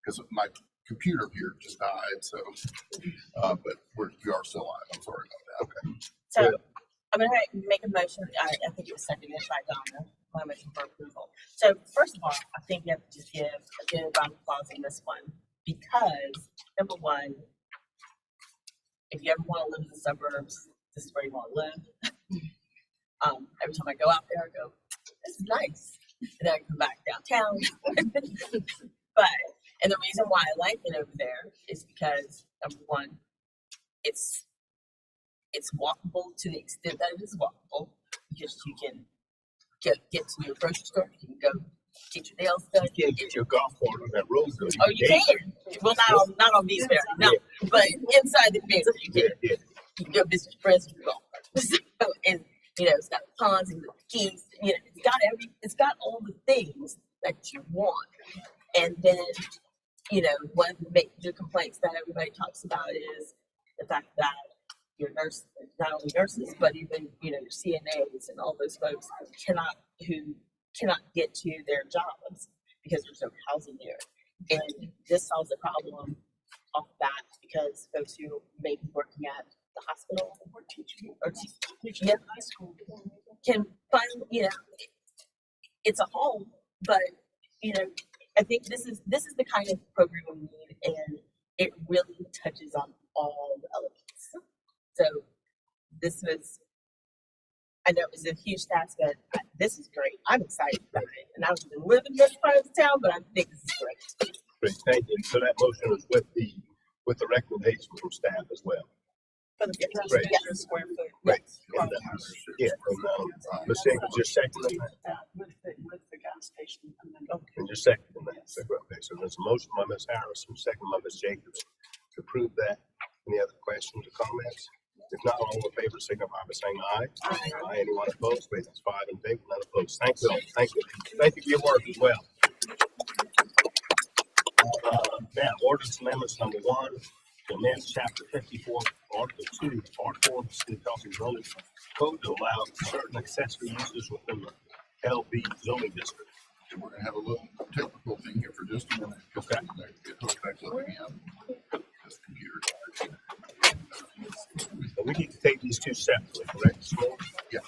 [SPEAKER 2] Because my computer here just died, so, but we are still live. I'm sorry about that. Okay.
[SPEAKER 6] So I'm gonna make a motion. I think it was seconded by Donna. My motion for approval. So first of all, I think you have to just give a good round of applause on this one because number one, if you ever want to live in the suburbs, this is where you want to live. Every time I go out there, I go, this is nice. And then I come back downtown. And the reason why I like it over there is because number one, it's walkable to the extent that it is walkable because you can get to your grocery store, you can go get your nails done.
[SPEAKER 1] You can't get your golf cart on that road though.
[SPEAKER 6] Oh, you can. Well, not on these there, no. But inside the fence, you can.
[SPEAKER 1] Yeah.
[SPEAKER 6] You can go visit your friends with your golf cart. So, and it's got ponds and geese. It's got all the things that you want. And then, one of the major complaints that everybody talks about is the fact that your nurses, not only nurses, but even your CNAs and all those folks who cannot get to their jobs because there's no housing there. And this solves the problem off the bat because folks who may be working at the hospital or teaching at high school can find, it's a home, but I think this is the kind of program we need, and it really touches on all the elements. So this was, I know it was a huge task, but this is great. I'm excited about it, and I don't even live in this part of the town, but I think this is great.
[SPEAKER 1] Great, thank you. So that motion is with the recommendation from staff as well.
[SPEAKER 6] For the
[SPEAKER 1] Great.
[SPEAKER 6] square foot.
[SPEAKER 1] Right. And, Ms. Jenkins, you're seconding that?
[SPEAKER 10] With the gas station amendment.
[SPEAKER 1] And you're seconding that? Okay, so there's a motion by Ms. Harrison, second by Ms. Jacobs to approve that. Any other questions or comments? If not, all in favor, signify by saying aye. Aye. Anyone opposed? Wait, that's 5 in favor, none opposed. Thank you all. Thank you. Thank you for your work as well. Now, ordinance amendments number 1, to amend chapter 54, article 2, part 4 of the City of Charleston zoning code to allow certain accessory uses within the LB zoning district.
[SPEAKER 2] And we're gonna have a little technical thing here for just a minute.
[SPEAKER 1] Okay.
[SPEAKER 2] Get hooked back up again. This computer.
[SPEAKER 1] And we need to take these two separately, correct? Small?
[SPEAKER 2] Yeah.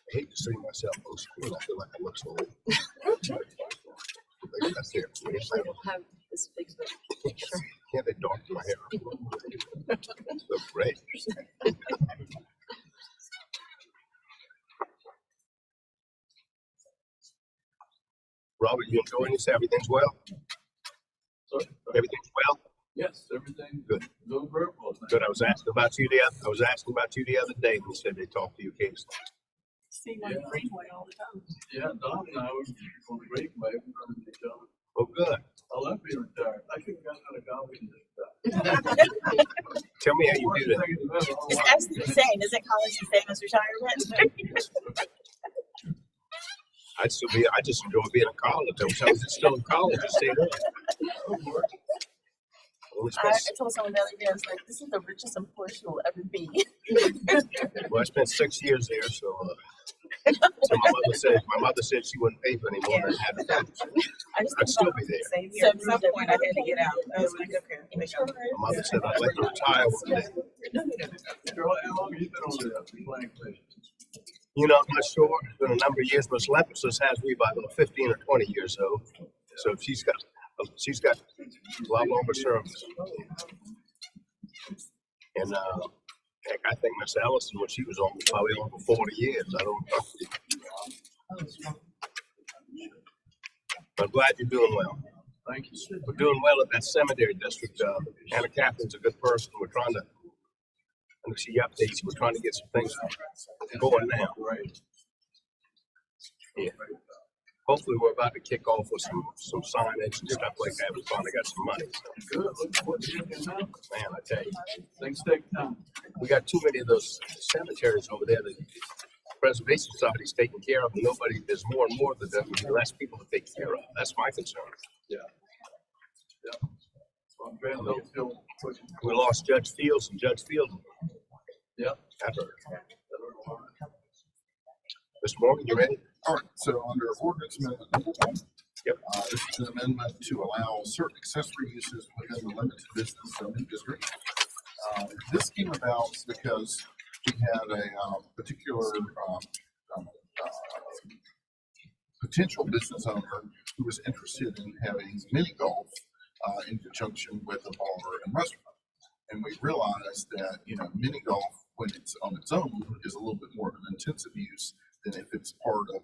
[SPEAKER 1] I hate to see myself on screen. I feel like I look so old. Maybe that's it.
[SPEAKER 13] I don't have this big picture.
[SPEAKER 1] Can't they darken my hair? So great. Robert, you enjoying this? Everything's well? Everything's well?
[SPEAKER 15] Yes, everything
[SPEAKER 1] Good.
[SPEAKER 15] going very well.
[SPEAKER 1] Good. I was asking about you the other day, and you said they talked to you occasionally.
[SPEAKER 10] See my Greenway all the time.
[SPEAKER 15] Yeah, Don and I were on the great way from each other.
[SPEAKER 1] Oh, good.
[SPEAKER 15] I love being retired. I should have gotten out of college and just
[SPEAKER 1] Tell me how you do that.
[SPEAKER 6] It's actually the same. Isn't college the same as retirement?
[SPEAKER 1] I just enjoy being in college. I wish I was still in college and stay there.
[SPEAKER 6] I told someone the other day, I was like, this is the richest and poorest you'll ever be.
[SPEAKER 1] Well, I spent 6 years there, so my mother said she wouldn't pay for any more than I had to pay. I'd still be there.
[SPEAKER 6] Same here. So at some point, I had to get out. I was like, okay.
[SPEAKER 1] My mother said I'd like to retire one day.
[SPEAKER 15] Girl, how long have you been over there playing fish?
[SPEAKER 1] You know, I'm not sure. It's been a number of years. Miss Lepus has me by about 15 or 20 years old. So she's got a lot longer service. And heck, I think Miss Ellison, when she was on, was probably on for 40 years. I don't know. I'm glad you're doing well.
[SPEAKER 15] Thank you.
[SPEAKER 1] We're doing well at that cemetery district. Anna Catherine's a good person. We're trying to, I know she updates. We're trying to get some things going now.
[SPEAKER 15] Right.
[SPEAKER 1] Yeah. Hopefully, we're about to kick off with some signage and stuff like that. We finally got some money.
[SPEAKER 15] Good. Look forward to it now.
[SPEAKER 1] Man, I tell you,
[SPEAKER 15] Things take time.
[SPEAKER 1] we got too many of those cemeteries over there that the Preservation Society's taking care of, and there's more and more of them, less people to take care of. That's my concern.
[SPEAKER 15] Yeah. Yeah. So I'm glad they'll still pushing.
[SPEAKER 1] We lost Judge Fields and Judge Fields.
[SPEAKER 15] Yeah.
[SPEAKER 1] That hurt. Mr. Morgan, you ready?
[SPEAKER 2] All right, so under ordinance amendment number 1.
[SPEAKER 1] Yep.
[SPEAKER 2] This is an amendment to allow certain accessory uses within the limited business zoning district. This came about because we had a particular potential business owner who was interested in having mini golf in conjunction with a bar and restaurant. And we realized that, mini golf, when it's on its own, is a little bit more of an intensive use than if it's part of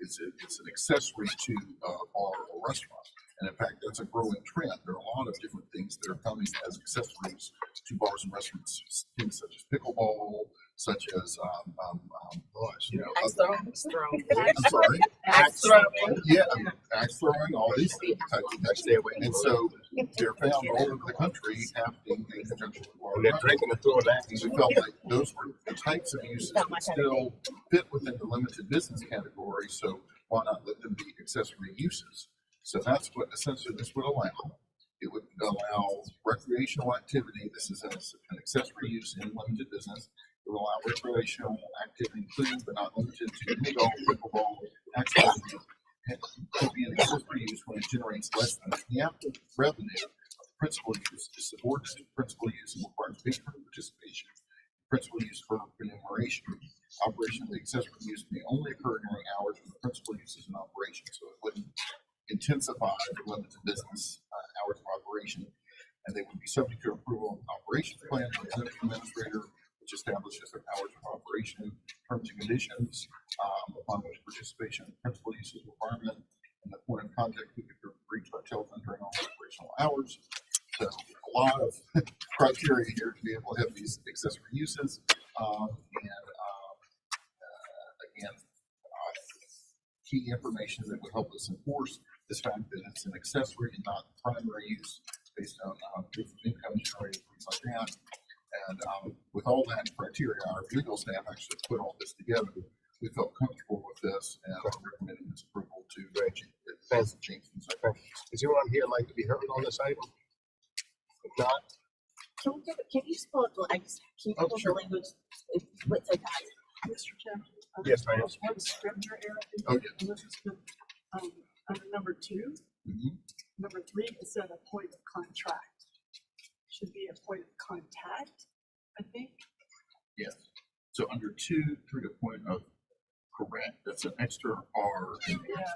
[SPEAKER 2] it's an accessory to a bar or restaurant. And in fact, that's a growing trend. There are a lot of different things that are coming as accessories to bars and restaurants, things such as pickleball, such as
[SPEAKER 6] Axe throwing.
[SPEAKER 2] I'm sorry.
[SPEAKER 6] Axe throwing.
[SPEAKER 2] Yeah, axe throwing, all these types of things. And so they're found all over the country happening in conjunction with water.
[SPEAKER 1] And they're drinking and throwing that.
[SPEAKER 2] And we felt like those were the types of uses that still fit within the limited business category, so why not let them be accessory uses? So that's what essentially this would allow. It would allow recreational activity. This is an accessory use in limited business. It will allow recreational activity, including but not limited to mini golf, pickleball, activity. It could be an accessory use when it generates less than half the revenue of the principal use is subordinate to principal use and requires patron participation. Principal use for remuneration. Operation of the accessory use may only occur during hours when the principal use is in operation, so it wouldn't intensify the limited business hours of operation, and they would be subject to approval of an operations plan from the zoning administrator, which establishes their hours of operation, terms and conditions, upon which participation in principal uses requirement, and the point of contact who could be reached by telephone during all operational hours. So a lot of criteria here to be able to have these accessory uses, again, key information that would help us enforce this fact that it's an accessory and not primary use based on income generated, things like that. And with all that criteria, our legal staff actually put all this together. We felt comfortable with this and are recommending its approval to Fancy Jenkins.
[SPEAKER 1] Okay. Is anyone here like to be heard on this item? If not,
[SPEAKER 6] Can you just pull up the, the language? What's like that?
[SPEAKER 10] Mr. Chairman?
[SPEAKER 1] Yes, ma'am.
[SPEAKER 10] There's one scrivener error.
[SPEAKER 2] Oh, yeah.
[SPEAKER 10] This has been, under number 2, number 3, it said a point of contract. Should be a point of contact, I think.
[SPEAKER 2] Yes. So under 2 through the point of correct, that's an extra R.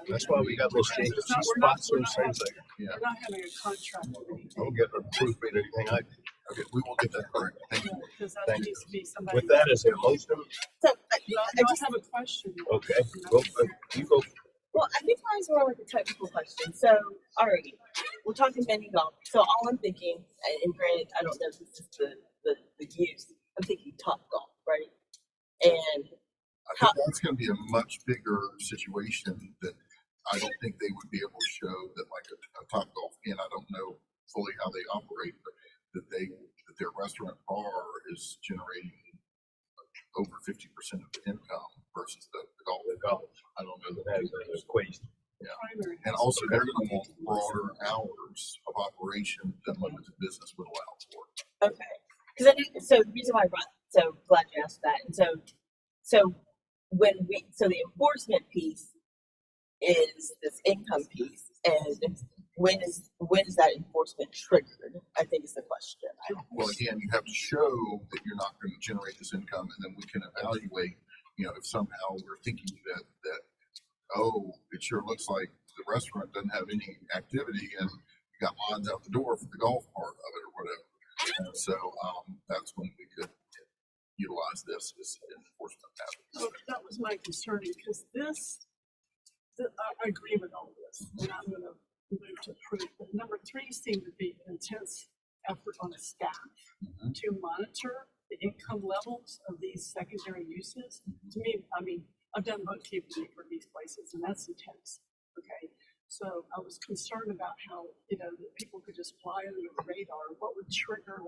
[SPEAKER 1] that's why we got those changes. She spots those things like,
[SPEAKER 2] Yeah.
[SPEAKER 10] We're not having a contract with anything.
[SPEAKER 1] don't get a proofread or anything like that.
[SPEAKER 2] Okay, we will get that correct. Thank you.
[SPEAKER 10] Because that
[SPEAKER 1] Thank
[SPEAKER 10] needs to be somebody.
[SPEAKER 1] With that, is there a motion?
[SPEAKER 6] So,
[SPEAKER 10] No, I have a question.
[SPEAKER 1] Okay, go, you go.
[SPEAKER 6] well, I think mine's more like a technical question. So, all right, we're talking mini golf. So all I'm thinking, and granted, I don't know if this is the use. I'm thinking top golf, right? And
[SPEAKER 2] I think that's going to be a much bigger situation that I don't think they would be able to show that like a Top Golf. Again, I don't know fully how they operate, but that their restaurant bar is generating over 50% of the income versus the golf. I don't know that
[SPEAKER 1] That is an equation.
[SPEAKER 2] Yeah, and also they're going to want broader hours of operation than limited business would allow for.
[SPEAKER 6] okay, because I think so. The reason why I brought so glad you asked that, and so the enforcement piece is this income piece, and when is that enforcement triggered? I think is the question.
[SPEAKER 2] Well, again, you have to show that you're not going to generate this income, and then we can evaluate. If somehow we're thinking that it sure looks like the restaurant doesn't have any activity, and you got lines out the door for the golf part of it or whatever. And so that's when we could utilize this as an enforcement method.
[SPEAKER 10] So that was my concern because I agree with all this, and I'm going to move to approve. But number 3 seemed to be intense effort on the staff to monitor the income levels of these secondary uses. To me, I mean, I've done bookkeeping for these places, and that's intense. Okay, so I was concerned about how that people could just fly under the radar. What would trigger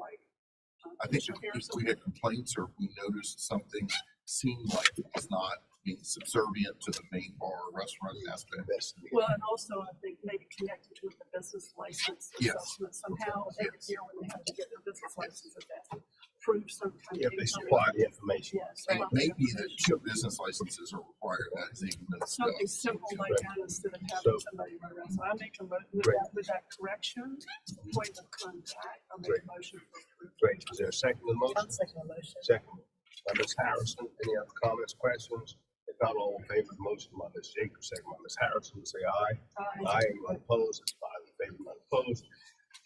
[SPEAKER 2] I think if we had complaints or if we noticed something seemed like it was not being subservient to the main bar or restaurant aspect.
[SPEAKER 10] Well, and also I think maybe connected with the business license assessment somehow every year when they have to get their business license, that they have to prove some kind of.
[SPEAKER 1] If they supply the information.
[SPEAKER 10] Yes.
[SPEAKER 2] It may be that 2 business licenses are required as even
[SPEAKER 10] Something simple like that instead of having somebody run around. So I make a motion with that correction, point of contact, I'll make a motion for approval.
[SPEAKER 1] Great. Is there a second to the motion?
[SPEAKER 6] I'll second the motion.
[SPEAKER 1] Second. By Ms. Harrison. Any other comments, questions? If not, all in favor of the motion by Ms. Jacobs, second by Ms. Harrison, say aye. Aye. Anyone opposed? It's 5 in favor, none opposed.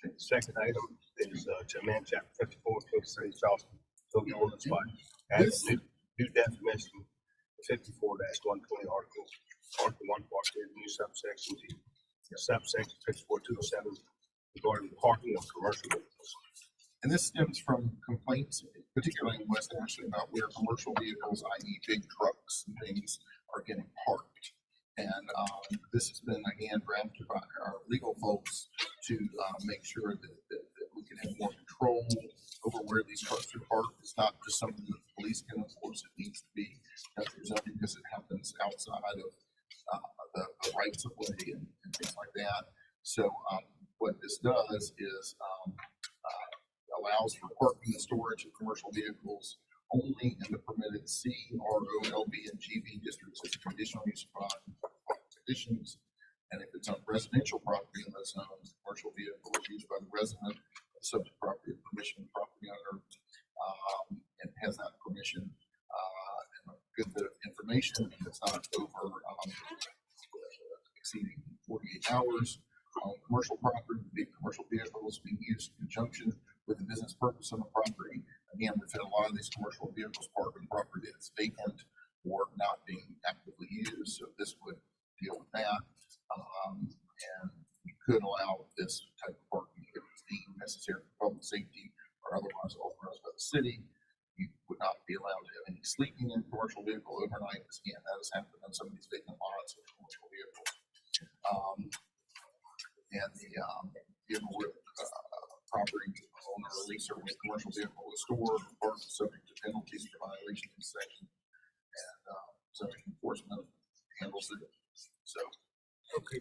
[SPEAKER 1] The second item is to amend chapter 54 of the City of Charleston, Code of Ordinance by adding new definition 54-120 article 1 part A, new subsection G, subsection 64207 regarding the parking of commercial vehicles.
[SPEAKER 2] And this stems from complaints, particularly in West Ashley, about where commercial vehicles, i.e. big trucks and things, are getting parked. And this has been again drafted by our legal folks to make sure that we can have more control over where these trucks are parked. It's not just something that the police can enforce. It needs to be something because it happens outside of the rights of way and things like that. So what this does is allows for parking and storage of commercial vehicles only in the permitted C, RO, LB, and GB districts as conditional use conditions. And if it's on residential property in those zones, commercial vehicle is used by the resident, subject property of permission of property owner, and has that permission and a good bit of information. It's not over exceeding 48 hours. Commercial property, commercial vehicles being used in conjunction with the business purpose of the property. Again, we've had a lot of these commercial vehicles parked on property that's vacant or not being actively used. So this would deal with that. And we could allow this type of parking if it's deemed necessary for public safety or otherwise authorized by the city. You would not be allowed to have any sleeping in a commercial vehicle overnight. Because again, that has happened on some of these vacant lots of commercial vehicles. And given where property owner or leaser with commercial vehicle is stored or parked subject to penalties for violation of section, and zoning enforcement handles it. So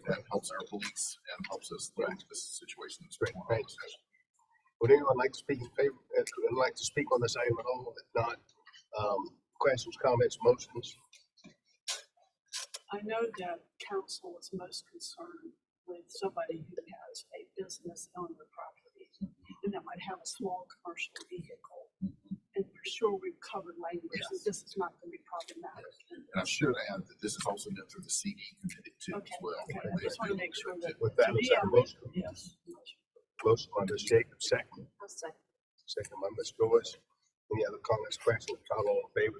[SPEAKER 2] that helps our police and helps us through this situation. That's great.
[SPEAKER 1] Thanks. Would anyone like to speak in favor? Would like to speak on this item at all? If not, questions, comments, motions?
[SPEAKER 10] I know that council is most concerned with somebody who has a business on the property and that might have a small commercial vehicle. And for sure we've covered language that this is not going to be problematic.
[SPEAKER 2] And I should add that this is also done through the CD committee too as well.
[SPEAKER 10] Okay. I just want to make sure that.
[SPEAKER 1] With that, is that a motion?
[SPEAKER 10] Yes.
[SPEAKER 1] Motion by Ms. Jacobs, second. Second by Ms. Joyce. Any other comments, questions? All in favor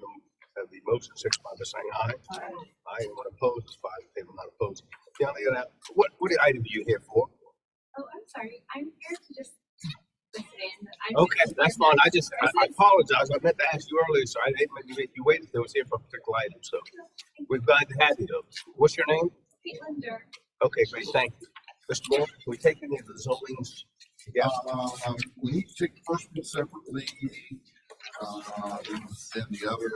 [SPEAKER 1] of the motion, signify by saying aye. Aye. Anyone opposed? 5 in favor, not opposed. Yeah, what item are you here for?
[SPEAKER 17] Oh, I'm sorry. I'm here to just listen in.
[SPEAKER 1] Okay, that's fine. I apologize. I meant to ask you earlier, so I didn't make you wait until I was here for a particular item. So we're glad to have you though. What's your name?
[SPEAKER 17] Caitlin Durr.
[SPEAKER 1] Okay, great. Thank you. Mr. Moore, can we take any of the zonings? Yeah.
[SPEAKER 2] We need to take the first one separately. Then the other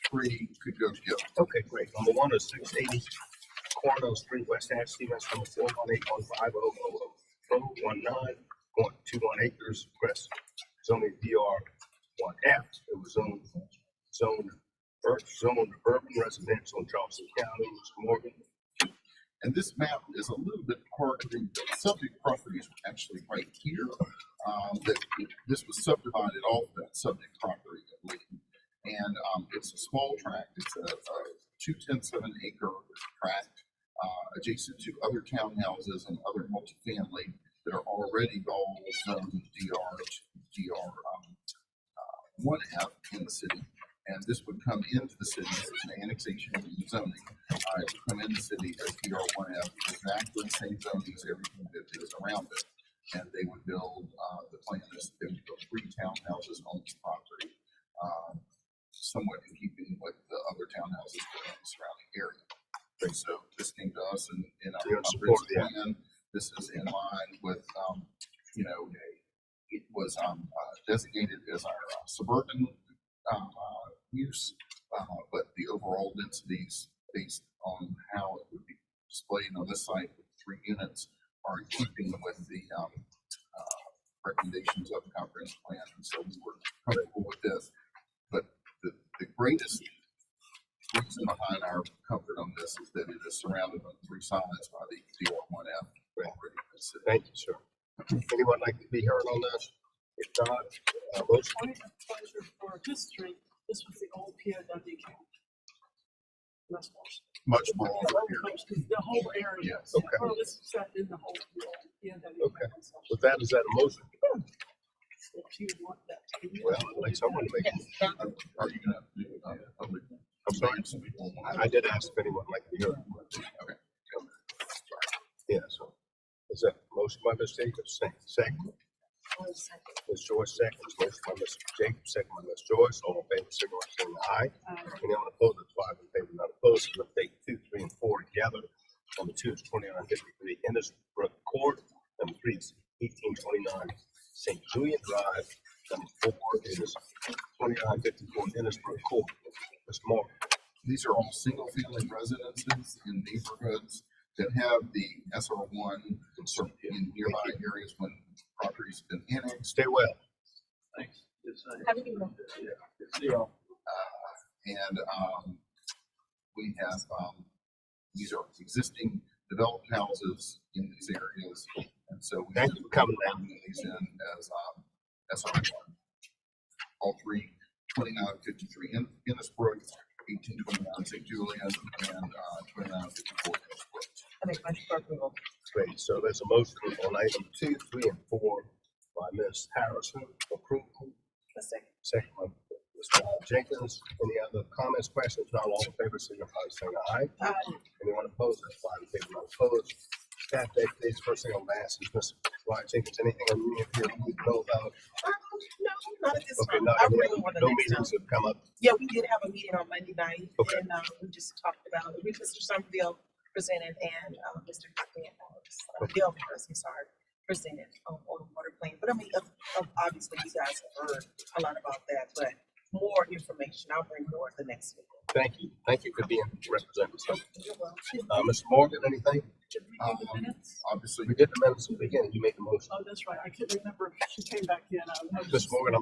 [SPEAKER 2] three could go together.
[SPEAKER 1] Okay, great. Number one is 680 Cornell Street, West Ashley, that's number 418150019.21 acres, west zoning DR1F. It was zoned urban residential in Charleston County. Mr. Morgan.
[SPEAKER 2] And this map is a little bit hard to read. The subject property is actually right here. This was subdivided off that subject property, I believe. And it's a small tract. It's a 2.7 acre tract adjacent to other townhouses and other multifamily that are already all zoned DR1F in the city. And this would come into the city as an annexation and zoning. It would come into the city as DR1F, exactly the same zoning as everything that is around it. And they would build, the plan is they would build 3 townhouses on this property, somewhat in keeping with the other townhouses in the surrounding area. And so this came to us in our comprehensive plan. This is in line with, it was designated as our suburban use, but the overall densities based on how it would be displayed on this site with 3 units are in keeping with the recommendations of the comprehensive plan. And so we were comfortable with this. But the greatest reason behind our comfort on this is that it is surrounded on 3 sides by the DR1F already.
[SPEAKER 1] Thank you, sir. Anyone like to be heard on this? If not, motion.
[SPEAKER 10] Point of pleasure for history, this was the old POW camp.
[SPEAKER 2] Much more.
[SPEAKER 10] The whole area.
[SPEAKER 2] Yes.
[SPEAKER 1] Okay.
[SPEAKER 10] Well, this is set in the whole POW.
[SPEAKER 1] Okay. With that, is that a motion?
[SPEAKER 10] If you want that.
[SPEAKER 1] Well, I'd like someone to make it.
[SPEAKER 2] Are you going to do public?
[SPEAKER 1] I'm sorry. I did ask if anyone would like to hear it.
[SPEAKER 2] Okay.
[SPEAKER 1] Yeah, so is that motion by Ms. Jacobs? Second. Ms. Joyce seconds. Motion by Ms. Jacobs, second by Ms. Joyce. All in favor, signify by saying aye. Anyone opposed? 5 in favor, not opposed. We'll take 2, 3, and 4 together. together. Number 2 is 2953 Innisbrook Court. Number 3 is 1829 St. Julian Drive. Number 4 is 2954 Innisbrook Court. Mr. Moore.
[SPEAKER 2] These are all single-family residences in neighborhoods that have the SR1 in nearby areas when property's been annexed.
[SPEAKER 1] Stay well.
[SPEAKER 11] Thanks.
[SPEAKER 6] Have a good one.
[SPEAKER 11] See y'all.
[SPEAKER 2] And we have, these are existing developed houses in these areas. And so we
[SPEAKER 1] Thank you for coming down.
[SPEAKER 2] these in as SR1. All three, 2953 Innisbrook, 1829 St. Julian, and 2954 Innisbrook.
[SPEAKER 6] I make my approval.
[SPEAKER 1] Great. So there's a motion on item 2, 3, and 4 by Ms. Harrison. Approval. Second by Mr. Jenkins. Any other comments, questions? Not all in favor, signify by saying aye.
[SPEAKER 9] Aye.
[SPEAKER 1] Anyone opposed? That's 5 in favor, none opposed. Staff days, first thing I'm gonna ask is Mr. Ryan Jenkins, anything on you here we know about?
[SPEAKER 9] No, not at this
[SPEAKER 1] Okay,
[SPEAKER 9] time.
[SPEAKER 1] not
[SPEAKER 9] I
[SPEAKER 1] any
[SPEAKER 9] really
[SPEAKER 1] other-
[SPEAKER 9] want to
[SPEAKER 1] no
[SPEAKER 9] next
[SPEAKER 1] meetings
[SPEAKER 9] time.
[SPEAKER 1] have come up.
[SPEAKER 9] Yeah, we did have a meeting on Monday night,
[SPEAKER 1] Okay.
[SPEAKER 9] and we just talked about it. Mr. Somerville presented, and Mr. Bill, I'm sorry, presented on the water plan. But I mean, obviously, you guys have heard a lot about that, but more information, I'll bring more at the next meeting.
[SPEAKER 1] Thank you. Thank you for being represented. So,
[SPEAKER 9] You're welcome.
[SPEAKER 1] Mr. Morgan, anything?
[SPEAKER 2] Obviously,
[SPEAKER 1] We did the minutes at the beginning. You made the motion.
[SPEAKER 10] Oh, that's right. I couldn't remember if she came back in.
[SPEAKER 1] Mr. Morgan, I'm